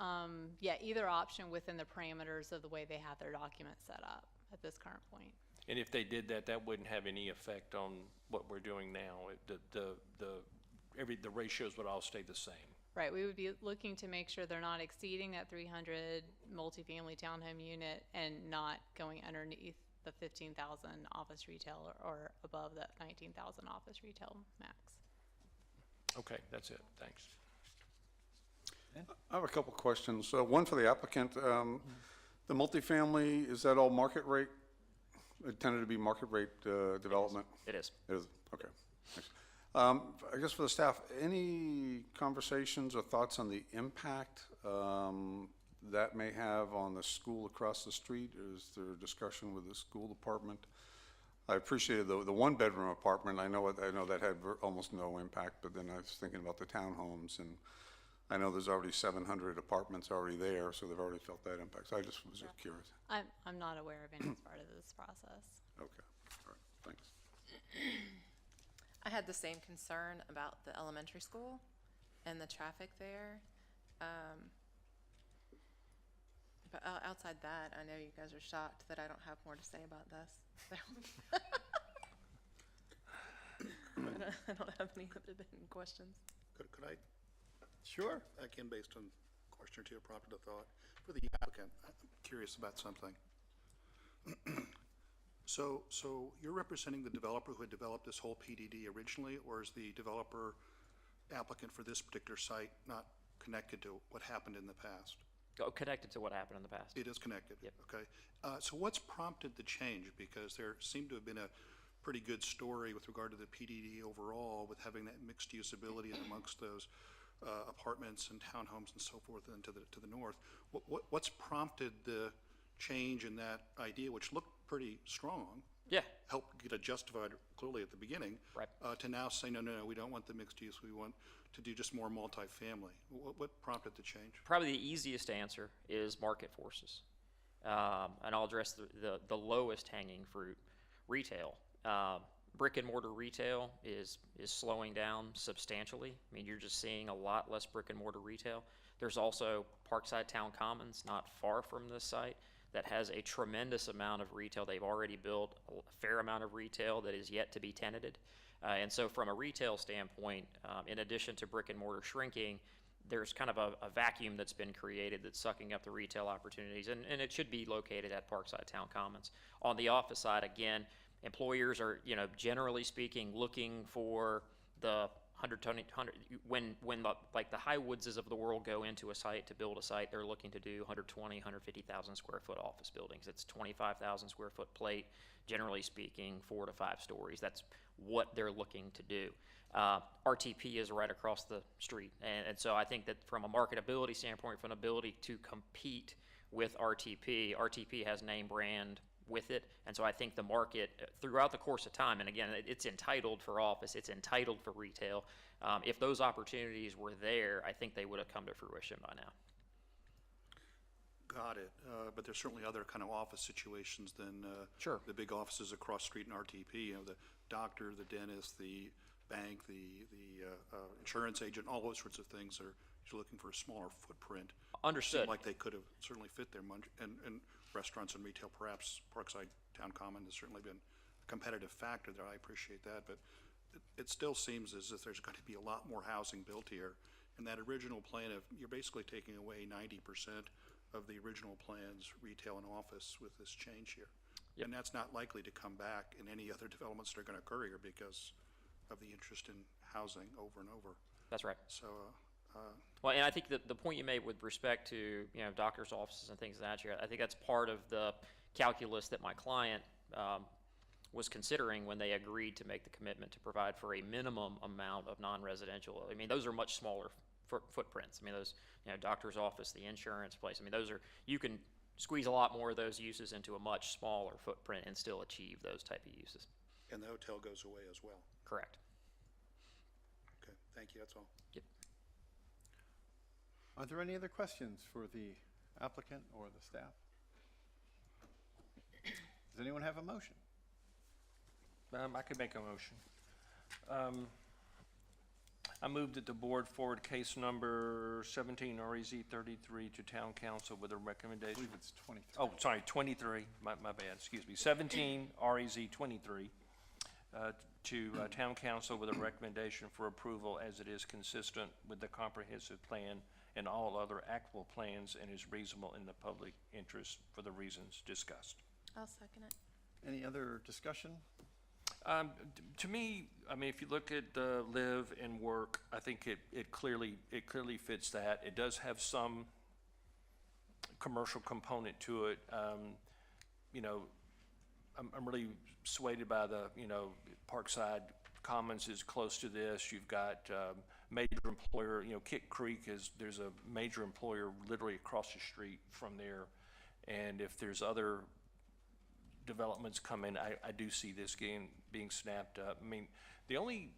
S11: either option within the parameters of the way they have their document set up at this current point.
S13: And if they did that, that wouldn't have any effect on what we're doing now. The ratios would all stay the same.
S11: Right, we would be looking to make sure they're not exceeding that 300 multifamily townhome unit and not going underneath the 15,000 office retail or above that 19,000 office retail max.
S13: Okay, that's it. Thanks.
S2: I have a couple questions. One for the applicant. The multifamily, is that all market rate? It tended to be market rate development?
S12: It is.
S2: It is, okay. Thanks. I guess for the staff, any conversations or thoughts on the impact that may have on the school across the street? Is there a discussion with the school department? I appreciated the one-bedroom apartment. I know that had almost no impact, but then I was thinking about the townhomes, and I know there's already 700 apartments already there, so they've already felt that impact. So I just was just curious.
S11: I'm not aware of any as part of this process.
S2: Okay, all right, thanks.
S10: I had the same concern about the elementary school and the traffic there. But outside that, I know you guys are shocked that I don't have more to say about this. So. I don't have any other questions.
S8: Could I,
S1: Sure.
S8: again, based on a question or two, prompted a thought, for the applicant, I'm curious about something. So you're representing the developer who had developed this whole PDD originally, or is the developer applicant for this particular site not connected to what happened in the past?
S12: Oh, connected to what happened in the past.
S8: It is connected?
S12: Yep.
S8: Okay. So what's prompted the change? Because there seemed to have been a pretty good story with regard to the PDD overall, with having that mixed usability amongst those apartments and townhomes and so forth, and to the north. What's prompted the change in that idea, which looked pretty strong?
S12: Yeah.
S8: Helped get it justified clearly at the beginning.
S12: Right.
S8: To now say, no, we don't want the mixed use. We want to do just more multifamily. What prompted the change?
S12: Probably the easiest answer is market forces. And I'll address the lowest hanging fruit, retail. Brick and mortar retail is slowing down substantially. I mean, you're just seeing a lot less brick and mortar retail. There's also Parkside Town Commons, not far from this site, that has a tremendous amount of retail. They've already built a fair amount of retail that is yet to be tenanted. And so from a retail standpoint, in addition to brick and mortar shrinking, there's kind of a vacuum that's been created that's sucking up the retail opportunities, and it should be located at Parkside Town Commons. On the office side, again, employers are, generally speaking, looking for the 100 when the Highwoodses of the world go into a site to build a site, they're looking to do 120, 150,000 square foot office buildings. It's 25,000 square foot plate, generally speaking, 4 to 5 stories. That's what they're looking to do. RTP is right across the street, and so I think that from a marketability standpoint, from an ability to compete with RTP has name brand with it. And so I think the market throughout the course of time, and again, it's entitled for office, it's entitled for retail. If those opportunities were there, I think they would have come to fruition by now.
S8: Got it. But there's certainly other kind of office situations than
S12: Sure.
S8: the big offices across the street in RTP. You know, the doctor, the dentist, the bank, the insurance agent, all those sorts of things are usually looking for a smaller footprint.
S12: Understood.
S8: Seemed like they could have certainly fit there, and restaurants and retail, perhaps Parkside Town Common has certainly been a competitive factor there. I appreciate that, but it still seems as if there's going to be a lot more housing built here. And that original plan of, you're basically taking away 90% of the original plan's retail and office with this change here.
S12: Yep.
S8: And that's not likely to come back in any other developments that are going to occur here because of the interest in housing over and over.
S12: That's right.
S8: So,
S12: Well, and I think that the point you made with respect to, you know, doctor's offices and things of that nature, I think that's part of the calculus that my client was considering when they agreed to make the commitment to provide for a minimum amount of non-residential. I mean, those are much smaller footprints. I mean, those, you know, doctor's office, the insurance place, I mean, those are, you can squeeze a lot more of those uses into a much smaller footprint and still achieve those type of uses.
S8: and the hotel goes away as well.
S12: Correct.
S8: Okay, thank you, that's all.
S12: Yep.
S1: Are there any other questions for the applicant or the staff? Does anyone have a motion?
S13: I could make a motion. I move that the board forward case number 17 REZ 33 to town council with a
S1: I
S13: recommendation.
S1: believe it's 23.
S13: Oh, sorry, 23, my bad, excuse me. 17 REZ 23 to town council with a recommendation for approval as it is consistent with the comprehensive plan and all other applicable plans and is reasonable in the public interest for the reasons discussed.
S10: I'll second it.
S1: Any other discussion?
S13: To me, I mean, if you look at the live and work, I think it clearly fits that. It does have some commercial component to it. You know, I'm really swayed by the, you know, Parkside Commons is close to this. You've got major employer, you know, Kit Creek there's a major employer literally across the street from there. And if there's other developments come in, I do see this being snapped up. I mean, the only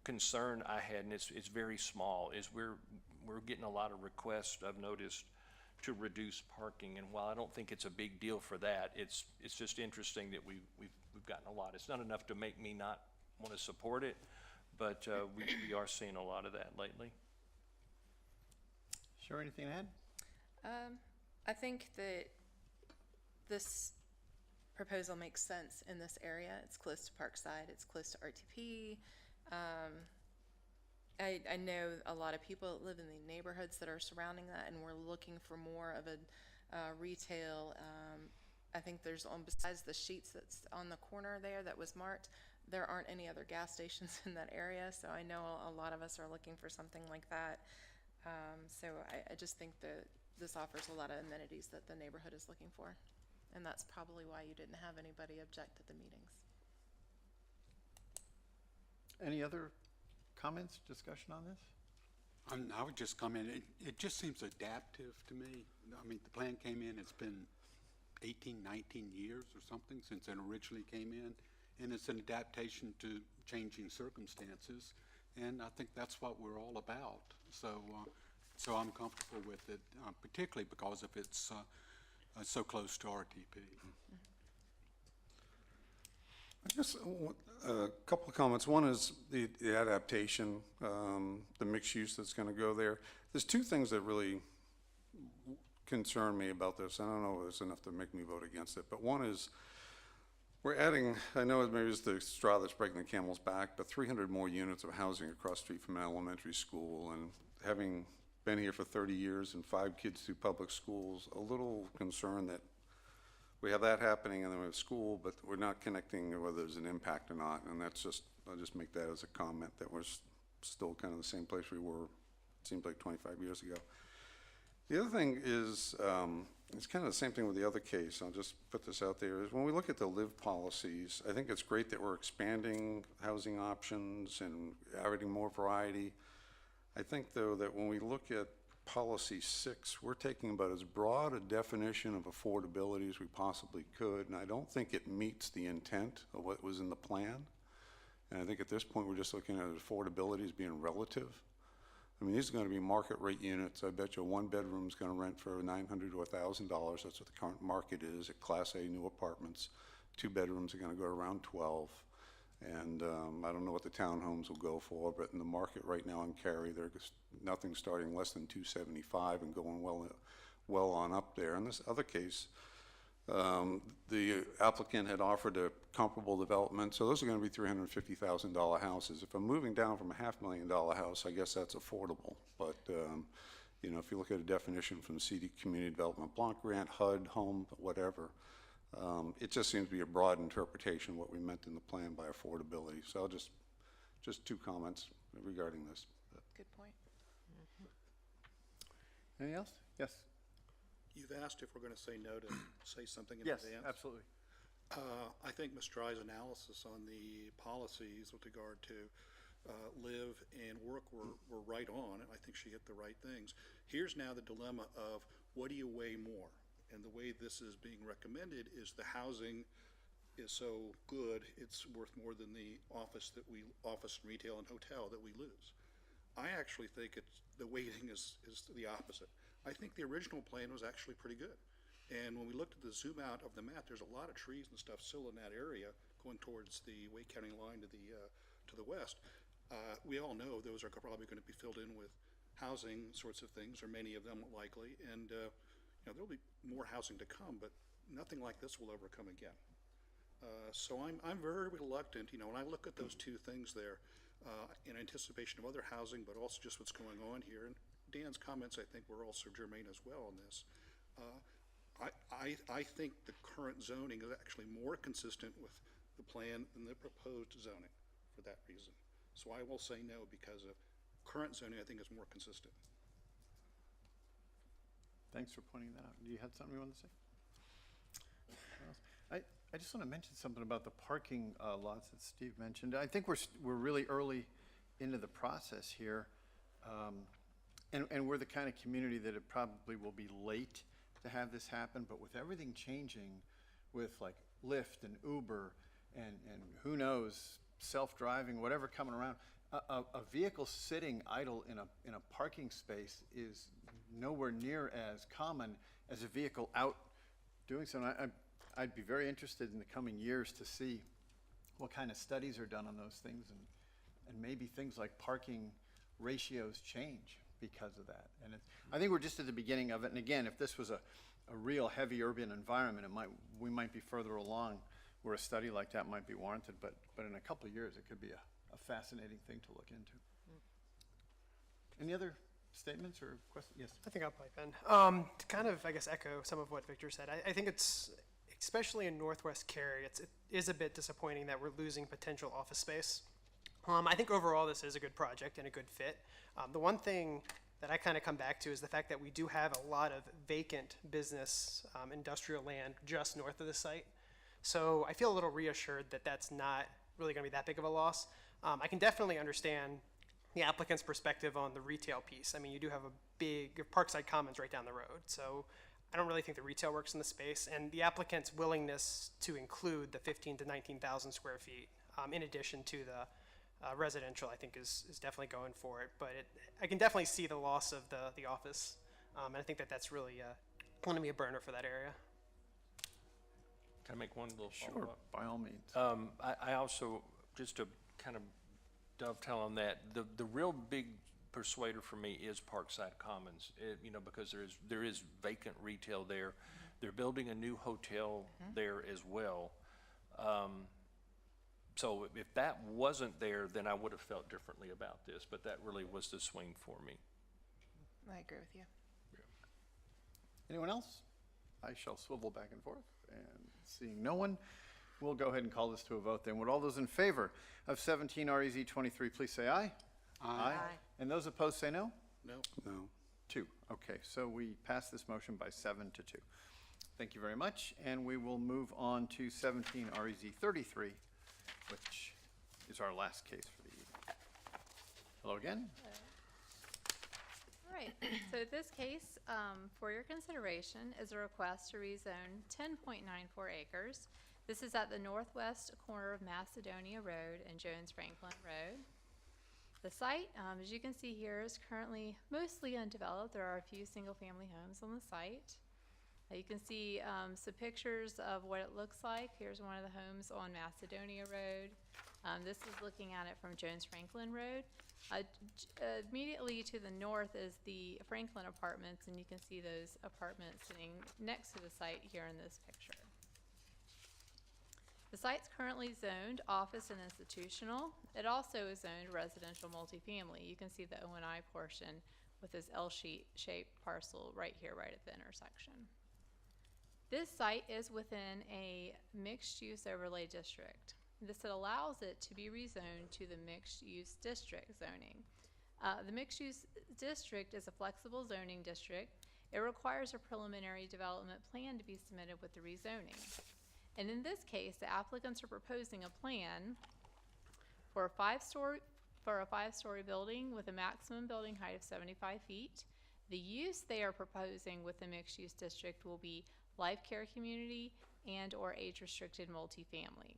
S13: concern I had, and it's very small, is we're getting a lot of requests, I've noticed, to reduce parking. And while I don't think it's a big deal for that, it's just interesting that we've gotten a lot. It's not enough to make me not want to support it, but we are seeing a lot of that lately.
S1: Sure, anything to add?
S10: I think that this proposal makes sense in this area. It's close to Parkside, it's close to RTP. I know a lot of people that live in the neighborhoods that are surrounding that, and we're looking for more of a retail. I think there's, besides the Sheets that's on the corner there that was marked, there aren't any other gas stations in that area, so I know a lot of us are looking for something like that. So I just think that this offers a lot of amenities that the neighborhood is looking for. And that's probably why you didn't have anybody object at the meetings.
S1: Any other comments, discussion on this?
S6: I would just comment, it just seems adaptive to me. I mean, the plan came in, it's been 18, 19 years or something since it originally came in, and it's an adaptation to changing circumstances, and I think that's what we're all about. So I'm comfortable with it, particularly because of its so close to RTP.
S2: I guess a couple of comments. One is the adaptation, the mixed use that's going to go there. There's two things that really concern me about this. I don't know if it's enough to make me vote against it, but one is we're adding, I know maybe it's the straw that's breaking the camel's back, but 300 more units of housing across the street from an elementary school, and having been here for 30 years and 5 kids through public schools, a little concerned that we have that happening and then we have school, but we're not connecting whether there's an impact or not. And that's just, I'll just make that as a comment that we're still kind of the same place we were, it seems like 25 years ago. The other thing is, it's kind of the same thing with the other case. I'll just put this out there, is when we look at the live policies, I think it's great that we're expanding housing options and adding more variety. I think, though, that when we look at policy 6, we're taking about as broad a definition of affordability as we possibly could, and I don't think it meets the intent of what was in the plan. And I think at this point, we're just looking at affordability as being relative. I mean, these are going to be market rate units. I bet you a one-bedroom's going to rent for $900 to $1,000. That's what the current market is at Class A new apartments. 2 bedrooms are going to go around 12. And I don't know what the townhomes will go for, but in the market right now in Cary, there's nothing starting less than $275 and going well on up there. In this other case, the applicant had offered a comparable development, so those are going to be $350,000 houses. If I'm moving down from a $500,000 house, I guess that's affordable. But you know, if you look at a definition from the CD Community Development Block Grant, HUD, home, whatever, it just seems to be a broad interpretation of what we meant in the plan by affordability. So I'll just 2 comments regarding this.
S10: Good point.
S1: Anything else? Yes.
S8: You've asked if we're going to say no to say something in
S1: Yes,
S8: advance.
S1: absolutely.
S8: I think Ms. Dry's analysis on the policies with regard to live and work were right on, and I think she hit the right things. Here's now the dilemma of what do you weigh more? And the way this is being recommended is the housing is so good, it's worth more than the office and retail and hotel that we lose. I actually think the weighting is the opposite. I think the original plan was actually pretty good. And when we looked at the zoom out of the map, there's a lot of trees and stuff still in that area going towards the Wake County line to the west. We all know those are probably going to be filled in with housing sorts of things, or many of them likely. And you know, there'll be more housing to come, but nothing like this will ever come again. So I'm very reluctant, you know, when I look at those 2 things there, in anticipation of other housing, but also just what's going on here. And Dan's comments, I think, were also germane as well on this. I think the current zoning is actually more consistent with the plan than the proposed zoning for that reason. So I will say no, because of current zoning, I think is more consistent.
S1: Thanks for pointing that out. Do you have something you want to say? I just want to mention something about the parking lots that Steve mentioned. I think we're really early into the process here, and we're the kind of community that it probably will be late to have this happen. But with everything changing, with like Lyft and Uber and who knows, self-driving, whatever coming around, a vehicle sitting idle in a parking space is nowhere near as common as a vehicle out doing so. And I'd be very interested in the coming years to see what kind of studies are done on those things, and maybe things like parking ratios change because of that. And I think we're just at the beginning of it. And again, if this was a real heavy urban environment, we might be further along where a study like that might be warranted. But in a couple of years, it could be a fascinating thing to look into. Any other statements or questions? Yes.
S14: I think I'll pipe in. To kind of, I guess, echo some of what Victor said, I think it's, especially in Northwest Cary, it is a bit disappointing that we're losing potential office space. I think overall this is a good project and a good fit. The one thing that I kind of come back to is the fact that we do have a lot of vacant business industrial land just north of the site. So I feel a little reassured that that's not really going to be that big of a loss. I can definitely understand the applicant's perspective on the retail piece. I mean, you do have a big Parkside Commons right down the road. So I don't really think the retail works in the space, and the applicant's willingness to include the 15 to 19,000 square feet in addition to the residential, I think is definitely going for it. But I can definitely see the loss of the office, and I think that's really going to be a burner for that area.
S13: Can I make one little
S1: Sure,
S13: follow-up?
S1: by all means.
S13: I also, just to kind of dovetail on that, the real big persuader for me is Parkside Commons, you know, because there is vacant retail there. They're building a new hotel there as well. So if that wasn't there, then I would have felt differently about this, but that really was the swing for me.
S10: I agree with you.
S1: Anyone else? I shall swivel back and forth, and seeing no one, we'll go ahead and call this to a vote then. Would all those in favor of 17 REZ 23 please say aye?
S8: Aye.
S1: And those opposed say no?
S8: No.
S2: No.
S1: 2. Okay, so we pass this motion by 7 to 2. Thank you very much, and we will move on to 17 REZ 33, which is our last case for the evening. Hello again.
S11: right, so this case, for your consideration, is a request to rezone 10.94 acres. This is at the northwest corner of Macedonia Road and Jones Franklin Road. The site, as you can see here, is currently mostly undeveloped. There are a few single-family homes on the site. You can see some pictures of what it looks like. Here's one of the homes on Macedonia Road. This is looking at it from Jones Franklin Road. Immediately to the north is the Franklin Apartments, and you can see those apartments sitting next to the site here in this picture. The site's currently zoned office and institutional. It also is zoned residential multifamily. You can see the O&I portion with this L-shaped parcel right here, right at the intersection. This site is within a mixed-use overlay district. This allows it to be rezoned to the mixed-use district zoning. The mixed-use district is a flexible zoning district. It requires a preliminary development plan to be submitted with the rezoning. And in this case, the applicants are proposing a plan for a five-story building with a maximum building height of 75 feet. The use they are proposing with the mixed-use district will be life care community and or age-restricted multifamily.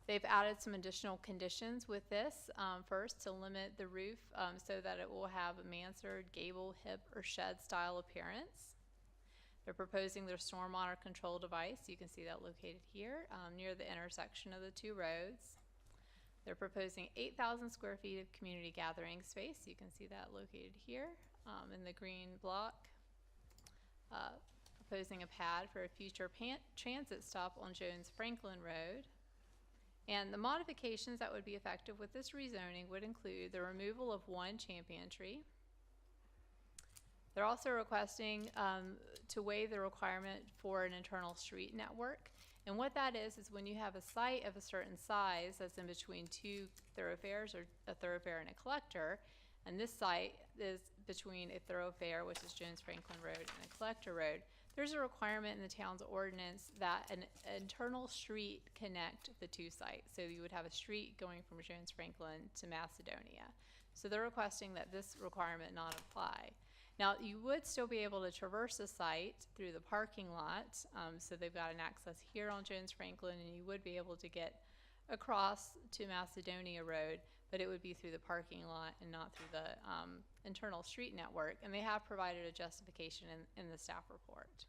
S11: They've added some additional conditions with this. First, to limit the roof so that it will have a mansard, gable, hip, or shed style appearance. They're proposing their stormwater control device. You can see that located here near the intersection of the two roads. They're proposing 8,000 square feet of community gathering space. You can see that located here in the green block. Proposing a pad for a future transit stop on Jones Franklin Road. And the modifications that would be effective with this rezoning would include the removal of one champion tree. They're also requesting to waive the requirement for an internal street network. And what that is when you have a site of a certain size that's in between two thoroughfares or a thoroughfare and a collector, and this site is between a thoroughfare, which is Jones Franklin Road, and a collector road, there's a requirement in the town's ordinance that an internal street connect the two sites. So you would have a street going from Jones Franklin to Macedonia. So they're requesting that this requirement not apply. Now, you would still be able to traverse the site through the parking lot. So they've got an access here on Jones Franklin, and you would be able to get across to Macedonia Road, but it would be through the parking lot and not through the internal street network. And they have provided a justification in the staff report.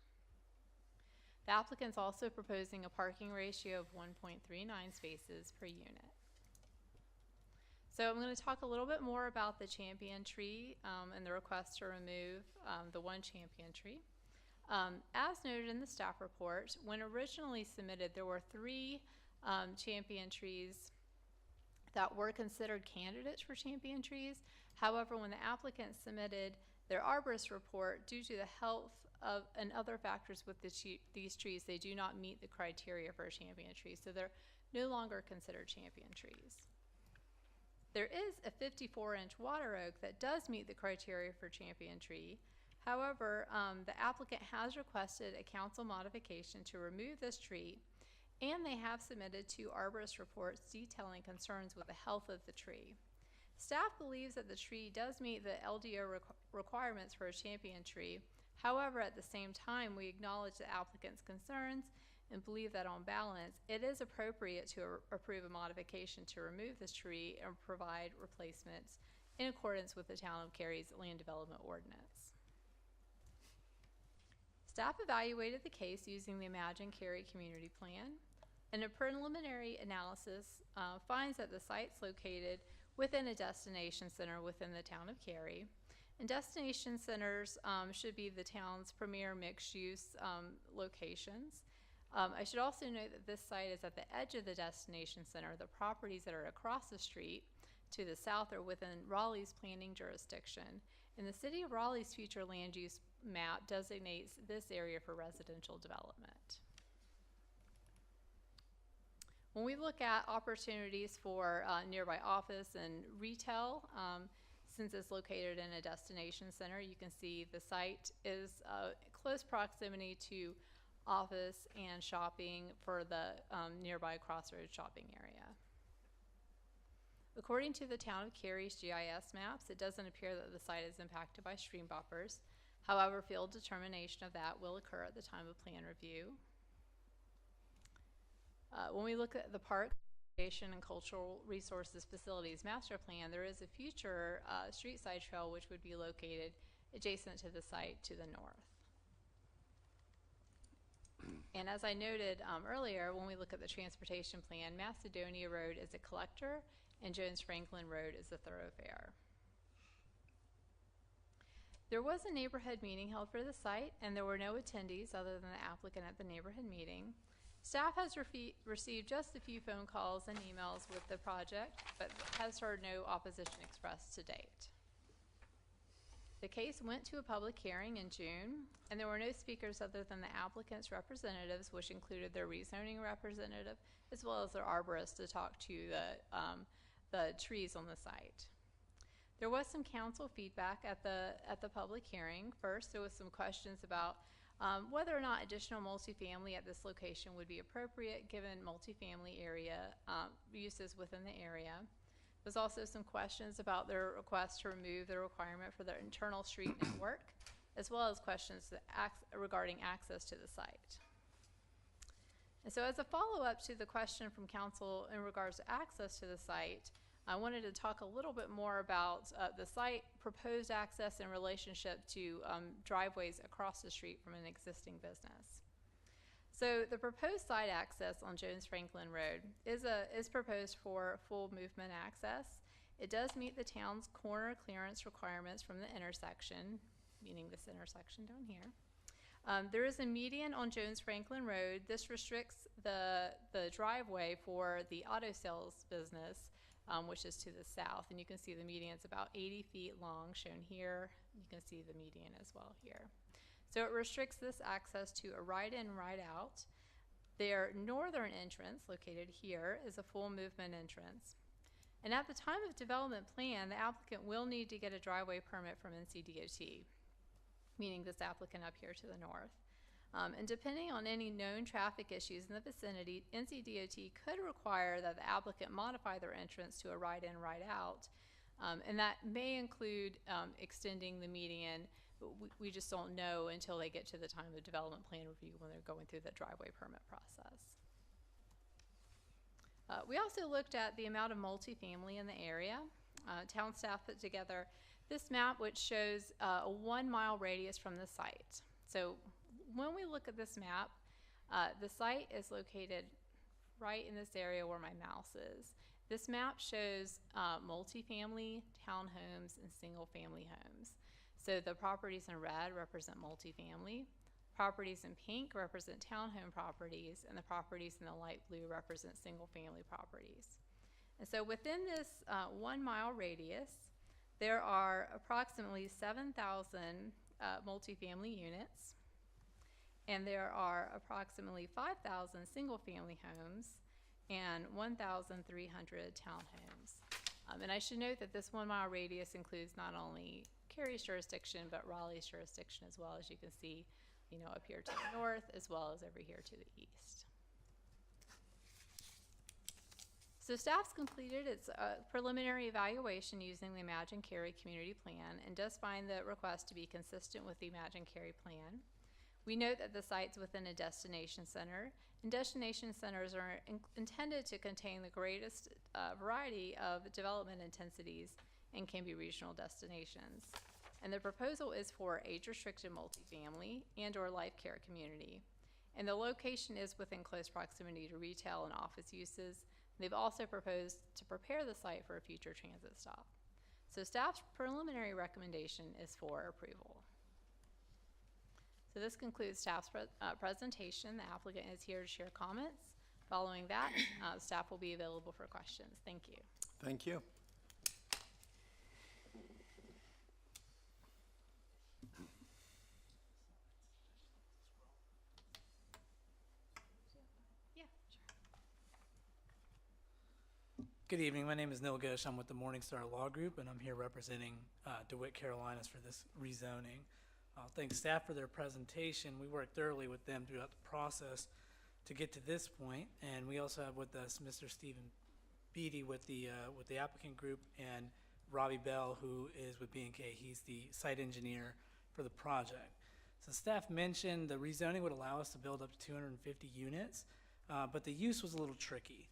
S11: The applicant's also proposing a parking ratio of 1.39 spaces per unit. So I'm going to talk a little bit more about the champion tree and the request to remove the one champion tree. As noted in the staff report, when originally submitted, there were 3 champion trees that were considered candidates for champion trees. However, when the applicant submitted their arborist report, due to the health of and other factors with these trees, they do not meet the criteria for a champion tree, so they're no longer considered champion trees. There is a 54-inch water oak that does meet the criteria for champion tree. However, the applicant has requested a council modification to remove this tree, and they have submitted 2 arborist reports detailing concerns with the health of the tree. Staff believes that the tree does meet the LDO requirements for a champion tree. However, at the same time, we acknowledge the applicant's concerns and believe that on balance, it is appropriate to approve a modification to remove this tree and provide replacements in accordance with the Town of Cary's land development ordinance. Staff evaluated the case using the Imagine Cary Community Plan, and a preliminary analysis finds that the site's located within a destination center within the Town of Cary. And destination centers should be the town's premier mixed-use locations. I should also note that this site is at the edge of the destination center. The properties that are across the street to the south are within Raleigh's planning jurisdiction. And the City of Raleigh's future land use map designates this area for residential development. When we look at opportunities for nearby office and retail, since it's located in a destination center, you can see the site is close proximity to office and shopping for the nearby Crossroads shopping area. According to the town of Cary's GIS maps, it doesn't appear that the site is impacted by stream buffers. However, field determination of that will occur at the time of plan review. When we look at the park, recreation, and cultural resources facilities master plan, there is a future street side trail which would be located adjacent to the site to the north. And as I noted earlier, when we look at the transportation plan, Macedonia Road is a collector and Jones Franklin Road is a thoroughfare. There was a neighborhood meeting held for the site, and there were no attendees other than the applicant at the neighborhood meeting. Staff has received just a few phone calls and emails with the project, but has heard no opposition expressed to date. The case went to a public hearing in June, and there were no speakers other than the applicant's representatives, which included their rezoning representative, as well as their arborist to talk to the trees on the site. There was some council feedback at the public hearing. First, there was some questions about whether or not additional multifamily at this location would be appropriate given multifamily area uses within the area. There's also some questions about their request to remove the requirement for their internal street network, as well as questions regarding access to the site. And so as a follow-up to the question from council in regards to access to the site, I wanted to talk a little bit more about the site proposed access in relationship to driveways across the street from an existing business. So the proposed site access on Jones Franklin Road is proposed for full movement access. It does meet the town's corner clearance requirements from the intersection, meaning this intersection down here. There is a median on Jones Franklin Road. This restricts the driveway for the auto sales business, which is to the south. And you can see the median is about 80 feet long, shown here. You can see the median as well here. So it restricts this access to a right-in, right-out. Their northern entrance, located here, is a full movement entrance. And at the time of development plan, the applicant will need to get a driveway permit from NCDOT, meaning this applicant up here to the north. And depending on any known traffic issues in the vicinity, NCDOT could require that the applicant modify their entrance to a right-in, right-out. And that may include extending the median, but we just don't know until they get to the time of development plan review when they're going through the driveway permit process. We also looked at the amount of multifamily in the area. Town staff put together this map, which shows a 1 mile radius from the site. So when we look at this map, the site is located right in this area where my mouse is. This map shows multifamily, townhomes, and single-family homes. So the properties in red represent multifamily, properties in pink represent townhome properties, and the properties in the light blue represent single-family properties. And so within this 1 mile radius, there are approximately 7,000 multifamily units, and there are approximately 5,000 single-family homes and 1,300 townhomes. And I should note that this 1 mile radius includes not only Cary's jurisdiction, but Raleigh's jurisdiction as well, as you can see, up here to the north, as well as over here to the east. So staff's completed its preliminary evaluation using the Imagine Cary community plan and does find the request to be consistent with the Imagine Cary plan. We note that the site's within a destination center, and destination centers are intended to contain the greatest variety of development intensities and can be regional destinations. And the proposal is for age-restricted multifamily and/or life care community. And the location is within close proximity to retail and office uses. They've also proposed to prepare the site for a future transit stop. So staff's preliminary recommendation is for approval. So this concludes staff's presentation. The applicant is here to share comments. Following that, staff will be available for questions. Thank you.
S1: Thank you.
S11: Yeah, sure.
S15: Good evening. My name is Neil Gish. I'm with the Morningstar Law Group, and I'm here representing DeWitt, Carolinas for this rezoning. Thank staff for their presentation. We worked thoroughly with them throughout the process to get to this point, and we also have with us Mr. Stephen Beatty with the applicant group, and Robbie Bell, who is with B&K. He's the site engineer for the project. So staff mentioned the rezoning would allow us to build up to 250 units, but the use was a little tricky.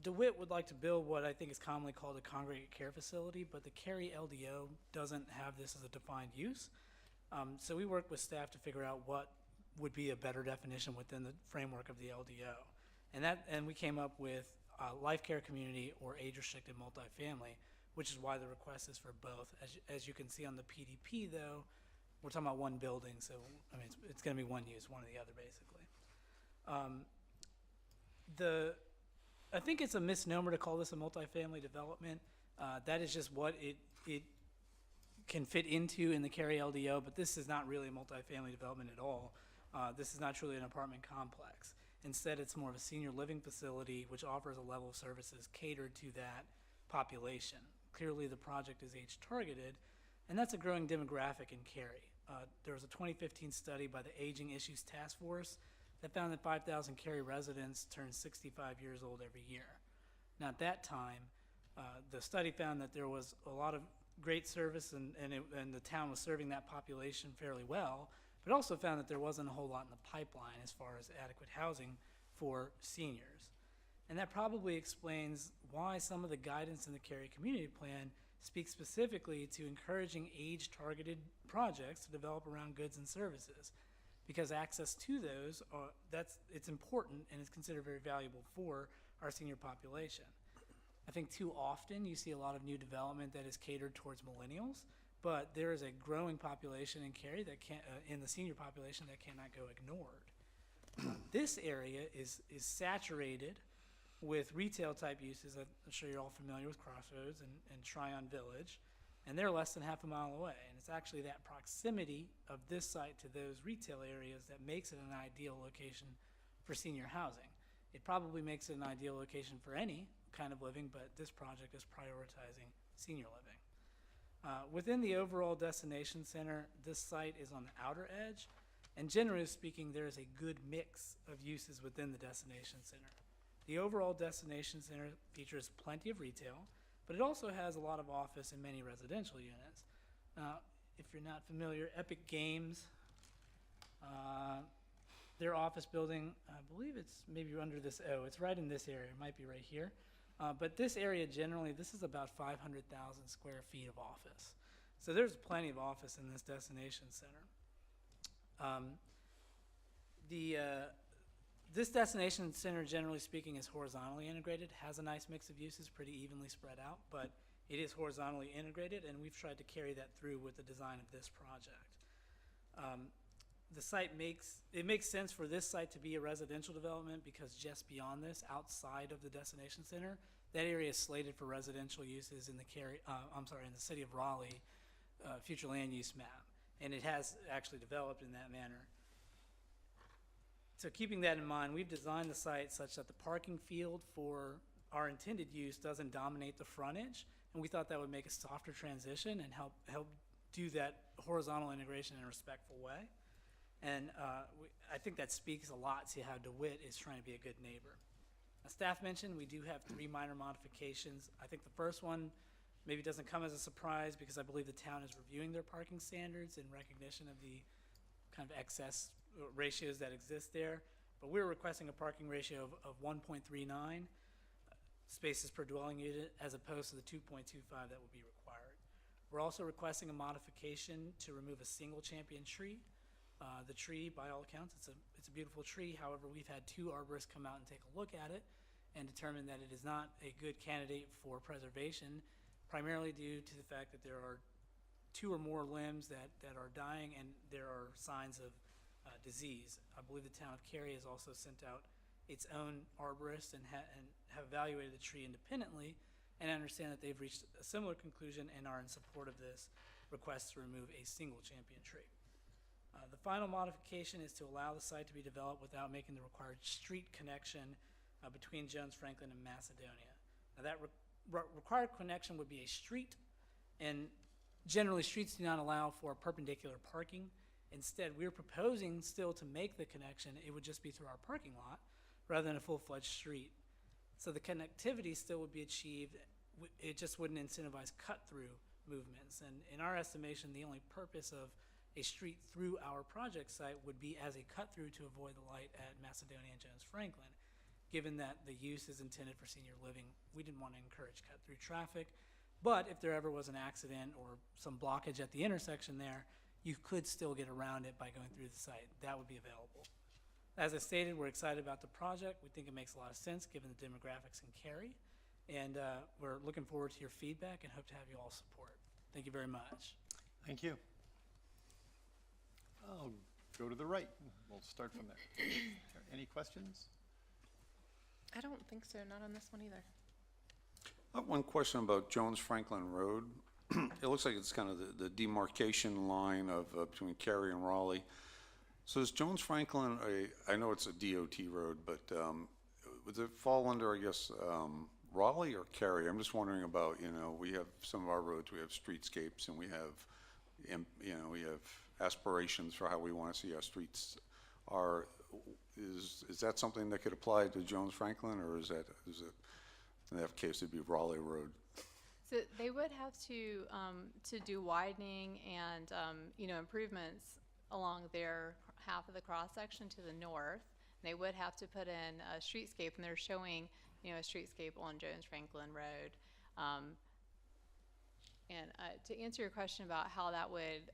S15: DeWitt would like to build what I think is commonly called a congregate care facility, but the Cary LDO doesn't have this as a defined use. So we worked with staff to figure out what would be a better definition within the framework of the LDO. And we came up with life care community or age-restricted multifamily, which is why the request is for both. As you can see on the PDP, though, we're talking about one building, so I mean it's going to be one use, one or the other, basically. I think it's a misnomer to call this a multifamily development. That is just what it can fit into in the Cary LDO, but this is not really a multifamily development at all. This is not truly an apartment complex. Instead, it's more of a senior living facility which offers a level of services catered to that population. Clearly, the project is age targeted, and that's a growing demographic in Cary. There was a 2015 study by the Aging Issues Task Force that found that 5,000 Cary residents turn 65 years old every year. Now, at that time, the study found that there was a lot of great service and the town was serving that population fairly well, but also found that there wasn't a whole lot in the pipeline as far as adequate housing for seniors. And that probably explains why some of the guidance in the Cary Community Plan speaks specifically to encouraging age-targeted projects to develop around goods and services, because access to those, it's important and is considered very valuable for our senior population. I think too often you see a lot of new development that is catered towards millennials, but there is a growing population in Cary that in the senior population that cannot go ignored. This area is saturated with retail type uses. I'm sure you're all familiar with Crossroads and Tryon Village, and they're less than half a mile away. And it's actually that proximity of this site to those retail areas that makes it an ideal location for senior housing. It probably makes it an ideal location for any kind of living, but this project is prioritizing senior living. Within the overall destination center, this site is on the outer edge, and generally speaking, there is a good mix of uses within the destination center. The overall destination center features plenty of retail, but it also has a lot of office and many residential units. Now, if you're not familiar, Epic Games, their office building, I believe it's maybe under this O. It's right in this area. It might be right here. But this area generally, this is about 500,000 square feet of office. So there's plenty of office in this destination center. This destination center, generally speaking, is horizontally integrated, has a nice mix of uses, pretty evenly spread out, but it is horizontally integrated, and we've tried to carry that through with the design of this project. The site makes sense for this site to be a residential development because just beyond this, outside of the destination center, that area is slated for residential uses in the in the city of Raleigh future land use map, and it has actually developed in that manner. So keeping that in mind, we've designed the site such that the parking field for our intended use doesn't dominate the frontage, and we thought that would make a softer transition and help do that horizontal integration in a respectful way. And I think that speaks a lot to how DeWitt is trying to be a good neighbor. As staff mentioned, we do have 3 minor modifications. I think the first one maybe doesn't come as a surprise because I believe the town is reviewing their parking standards in recognition of the kind of excess ratios that exist there. But we're requesting a parking ratio of 1.39 spaces per dwelling unit as opposed to the 2.25 that would be required. We're also requesting a modification to remove a single champion tree. The tree, by all accounts, it's a beautiful tree. However, we've had 2 arborists come out and take a look at it and determine that it is not a good candidate for preservation, primarily due to the fact that there are 2 or more limbs that are dying and there are signs of disease. I believe the town of Cary has also sent out its own arborist and have evaluated the tree independently, and I understand that they've reached a similar conclusion and are in support of this request to remove a single champion tree. The final modification is to allow the site to be developed without making the required street connection between Jones Franklin and Macedonia. Now that required connection would be a street, and generally streets do not allow for perpendicular parking. Instead, we're proposing still to make the connection. It would just be through our parking lot rather than a full-fledged street. So the connectivity still would be achieved, it just wouldn't incentivize cut-through movements. And in our estimation, the only purpose of a street through our project site would be as a cut-through to avoid the light at Macedonia and Jones Franklin. Given that the use is intended for senior living, we didn't want to encourage cut-through traffic. But if there ever was an accident or some blockage at the intersection there, you could still get around it by going through the site. That would be available. As I stated, we're excited about the project. We think it makes a lot of sense given the demographics in Cary. And we're looking forward to your feedback and hope to have you all support. Thank you very much.
S1: Thank you. I'll go to the right. We'll start from there. Any questions?
S10: I don't think so, not on this one either.
S2: I have one question about Jones Franklin Road. It looks like it's kind of the demarcation line of between Cary and Raleigh. So is Jones Franklin I know it's a DOT road, but would it fall under, I guess, Raleigh or Cary? I'm just wondering about, we have some of our roads, we have streetscapes, and we have, we have aspirations for how we want to see our streets. Is that something that could apply to Jones Franklin, or is it in that case it'd be Raleigh Road?
S11: So they would have to do widening and, improvements along their half of the cross-section to the north. They would have to put in a streetscape, and they're showing, a streetscape on Jones Franklin Road. And to answer your question about how that would,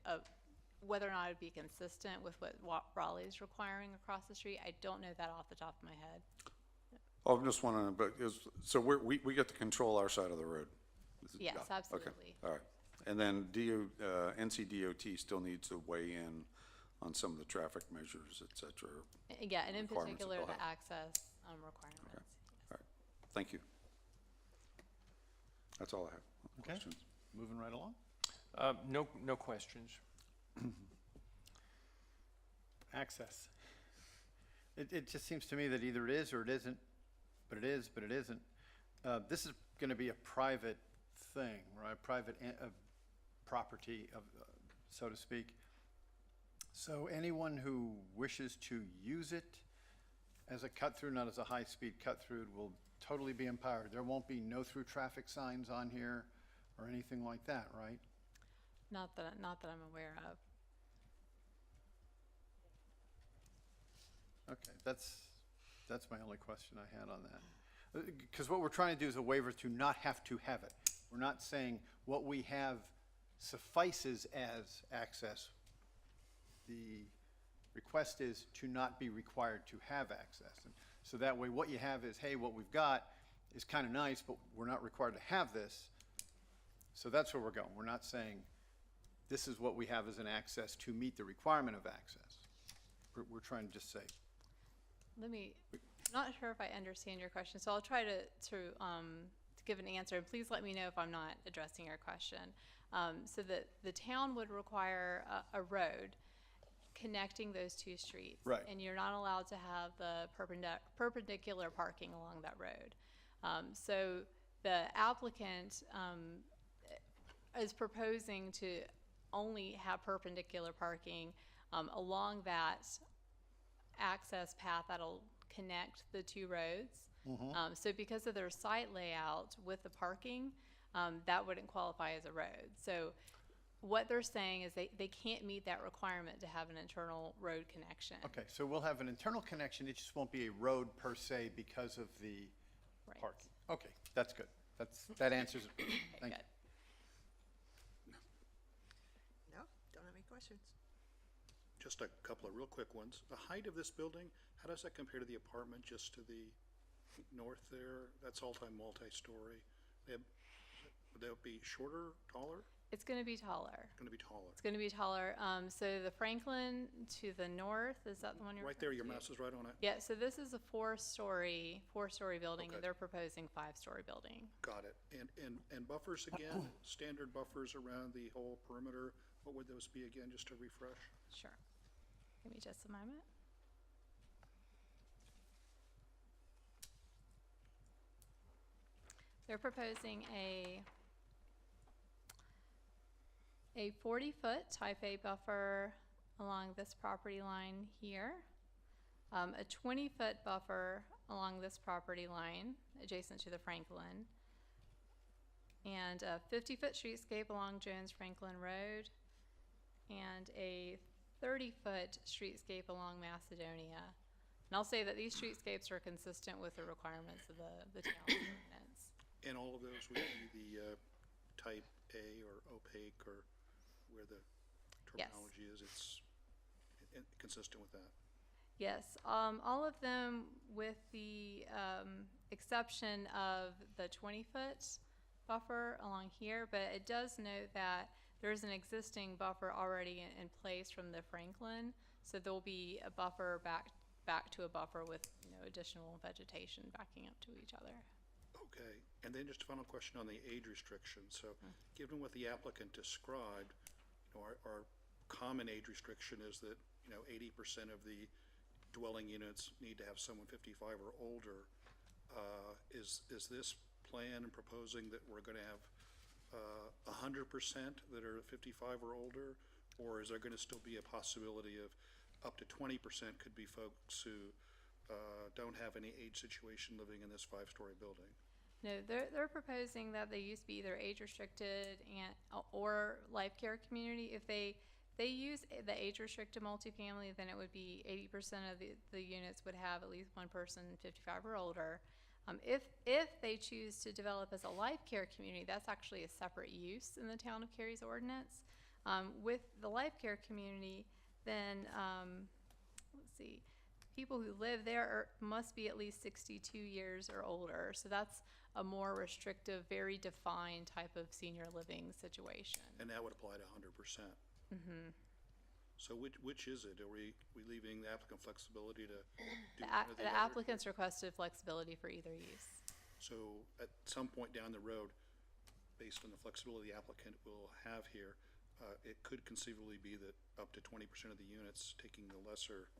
S11: whether or not it would be consistent with what Raleigh is requiring across the street, I don't know that off the top of my head.
S2: Oh, I'm just wondering, but so we get to control our side of the road?
S11: Yes,
S2: Yeah,
S11: absolutely.
S2: Okay, all right. And then NCDOT still needs to weigh in on some of the traffic measures, et cetera.
S11: Yeah, and in
S2: requirements that
S11: particular,
S2: they'll
S11: the
S2: have.
S11: access requirements.
S2: Okay. All right, thank you. That's all I have.
S1: Okay.
S2: Questions?
S1: Moving right along.
S13: No questions.
S1: Access. It just seems to me that either it is or it isn't, but it is, but it isn't. This is going to be a private thing, right? Private property, so to speak. So anyone who wishes to use it as a cut-through, not as a high-speed cut-through, will totally be empowered. There won't be no-through traffic signs on here or anything like that, right?
S11: Not that I'm aware of.
S1: Okay, that's my only question I had on that. Because what we're trying to do is a waiver to not have to have it. We're not saying what we have suffices as access. The request is to not be required to have access. And so that way what you have is, hey, what we've got is kind of nice, but we're not required to have this. So that's where we're going. We're not saying this is what we have as an access to meet the requirement of access. We're trying to just say.
S11: I'm not sure if I understand your question, so I'll try to give an answer. Please let me know if I'm not addressing your question. So the town would require a road connecting those two streets.
S1: Right.
S11: And you're not allowed to have the perpendicular parking along that road. So the applicant is proposing to only have perpendicular parking along that access path that'll connect the two roads. So because of their site layout with the parking, that wouldn't qualify as a road. So what they're saying is they can't meet that requirement to have an internal road connection.
S1: Okay, so we'll have an internal connection, it just won't be a road per se because of the
S11: Right.
S1: parking. Okay, that's good. That answers it. Thank you.
S7: No, don't have any questions.
S8: Just a couple of real quick ones. The height of this building, how does that compare to the apartment just to the north there? That's multi-story. Would that be shorter, taller?
S11: It's going to be taller.
S8: Going to be taller.
S11: It's going to be taller. So the Franklin to the north, is that the one you're
S8: Right there, your
S11: referring
S8: mouse is right on it.
S11: Yeah, so this is a four-story building,
S8: Okay.
S11: and they're proposing five-story building.
S8: Got it. And buffers again, standard buffers around the whole perimeter. What would those be again, just to refresh?
S11: Sure. Give me just a moment. They're proposing a 40-foot type A buffer along this property line here. A 20-foot buffer along this property line adjacent to the Franklin, and a 50-foot streetscape along Jones Franklin Road, and a 30-foot streetscape along Macedonia. And I'll say that these streetscapes are consistent with the requirements of the town ordinance.
S8: And all of those would be the type A or opaque, or where the
S11: Yes.
S8: terminology is, it's consistent with that.
S11: Yes, all of them with the exception of the 20-foot buffer along here, but it does note that there's an existing buffer already in place from the Franklin, so there'll be a buffer back to a buffer with, you know, additional vegetation backing up to each other.
S8: Okay, and then just a final question on the age restriction. So, given what the applicant described, you know, our common age restriction is that, you know, 80% of the dwelling units need to have someone 55 or older. Is this plan and proposing that we're going to have 100% that are 55 or older, or is there going to still be a possibility of up to 20% could be folks who don't have any age situation living in this 5-story building?
S11: No, they're proposing that they used to be either age restricted or life care community. If they use the age restricted multifamily, then it would be 80% of the units would have at least one person 55 or older. If they choose to develop as a life care community, that's actually a separate use in the town of Cary's ordinance. With the life care community, then let's see, people who live there must be at least 62 years or older. So that's a more restrictive, very defined type of senior living situation.
S8: And that would apply to 100%.
S11: Mm-hmm.
S8: So which is it? Are we leaving the applicant flexibility to do
S11: The
S8: one or the other?
S11: applicants requested flexibility for either use.
S8: So at some point down the road, based on the flexibility the applicant will have here, it could conceivably be that up to 20% of the units, taking the lesser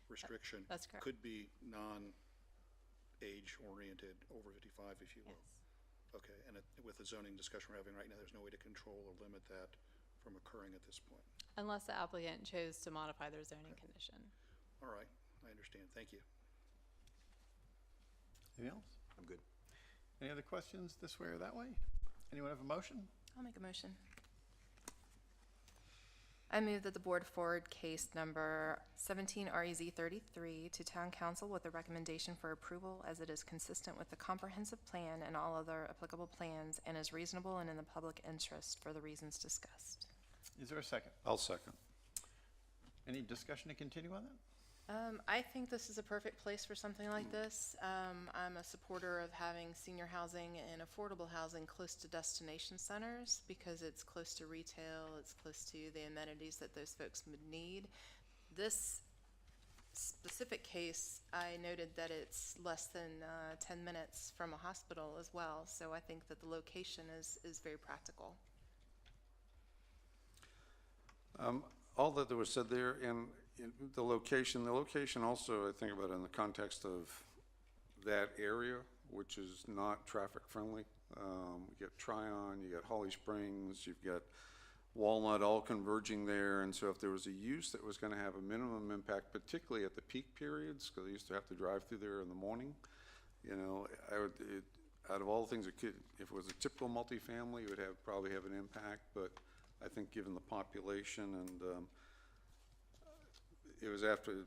S8: restriction,
S11: That's correct.
S8: could be non-age oriented, over 55, if you will.
S11: Yes.
S8: Okay, and with the zoning discussion we're having right now, there's no way to control or limit that from occurring at this point.
S11: Unless the applicant chose to modify their zoning condition.
S8: All right, I understand. Thank you.
S1: Anything else?
S9: I'm good.
S1: Any other questions this way or that way? Anyone have a motion?
S10: I'll make a motion. I move that the board forward case number 17 REZ 33 to town council with a recommendation for approval as it is consistent with the comprehensive plan and all other applicable plans and is reasonable and in the public interest for the reasons discussed.
S1: Is there a second?
S2: I'll second.
S1: Any discussion to continue on that?
S10: I think this is a perfect place for something like this. I'm a supporter of having senior housing and affordable housing close to destination centers because it's close to retail, it's close to the amenities that those folks would need. This specific case, I noted that it's less than 10 minutes from a hospital as well, so I think that the location is very practical.
S2: All that was said there, and the location also, I think about it in the context of that area, which is not traffic friendly. You get Tryon, you got Holly Springs, you've got Walnut all converging there, and so if there was a use that was going to have a minimum impact, particularly at the peak periods, because I used to have to drive through there in the morning, you know, out of all the things it could, if it was a typical multifamily, it would probably have an impact, but I think given the population and it was after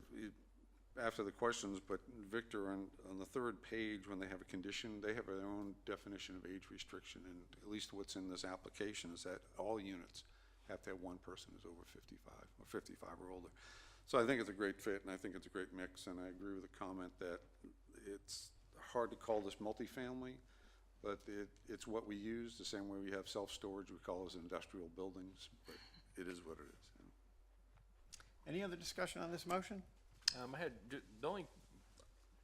S2: the questions, but Victor, on the third page, when they have a condition, they have their own definition of age restriction, and at least what's in this application is that all units have to have one person who's over 55 or 55 or older. So I think it's a great fit, and I think it's a great mix, and I agree with the comment that it's hard to call this multifamily, but it's what we use, the same way we have self-storage, we call those industrial buildings, but it is what it is.
S1: Any other discussion on this motion?
S13: The only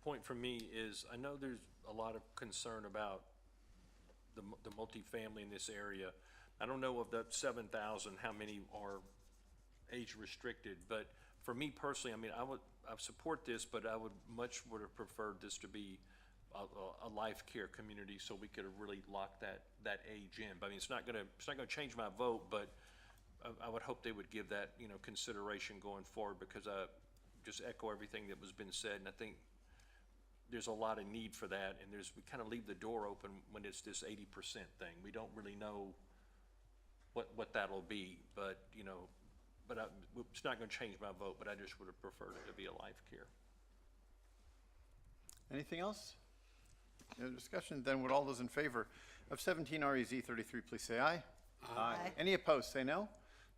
S13: point for me is, I know there's a lot of concern about the multifamily in this area. I don't know of the 7,000, how many are age restricted, but for me personally, I mean, I support this, but I would have preferred this to be a life care community, so we could have really locked that age in. But I mean, it's not gonna change my vote, but I would hope they would give that, you know, consideration going forward, because just echo everything that was been said, and I think there's a lot of need for that, and we kind of leave the door open when it's this 80% thing. We don't really know what that'll be, but, it's not gonna change my vote, but I just would have preferred it to be a life care.
S1: Anything else? No discussion? Then would all those in favor of 17 REZ 33, please say aye. Aye. Any opposed, say no.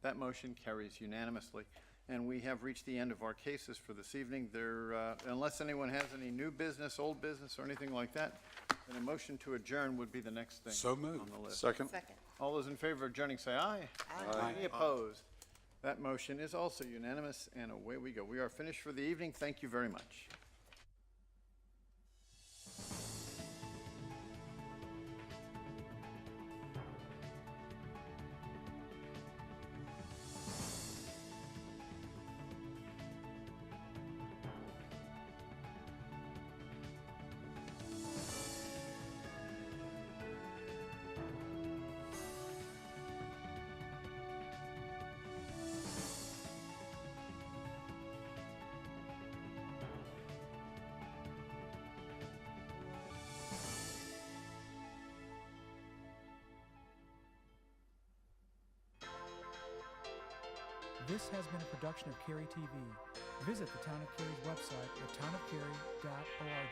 S1: That motion carries unanimously. And we have reached the end of our cases for this evening. Unless anyone has any new business, old business, or anything like that, then a motion to adjourn would be the next thing
S6: So moved.
S1: on the list.
S2: Second?
S10: Second.
S1: All those in favor of adjourning, say aye.
S6: Aye.
S1: Any opposed? That motion is also unanimous, and away we go. We are finished for the evening. Thank you very much.
S16: This has been a production of Cary TV. Visit the Town of Cary's website at townofcary.org.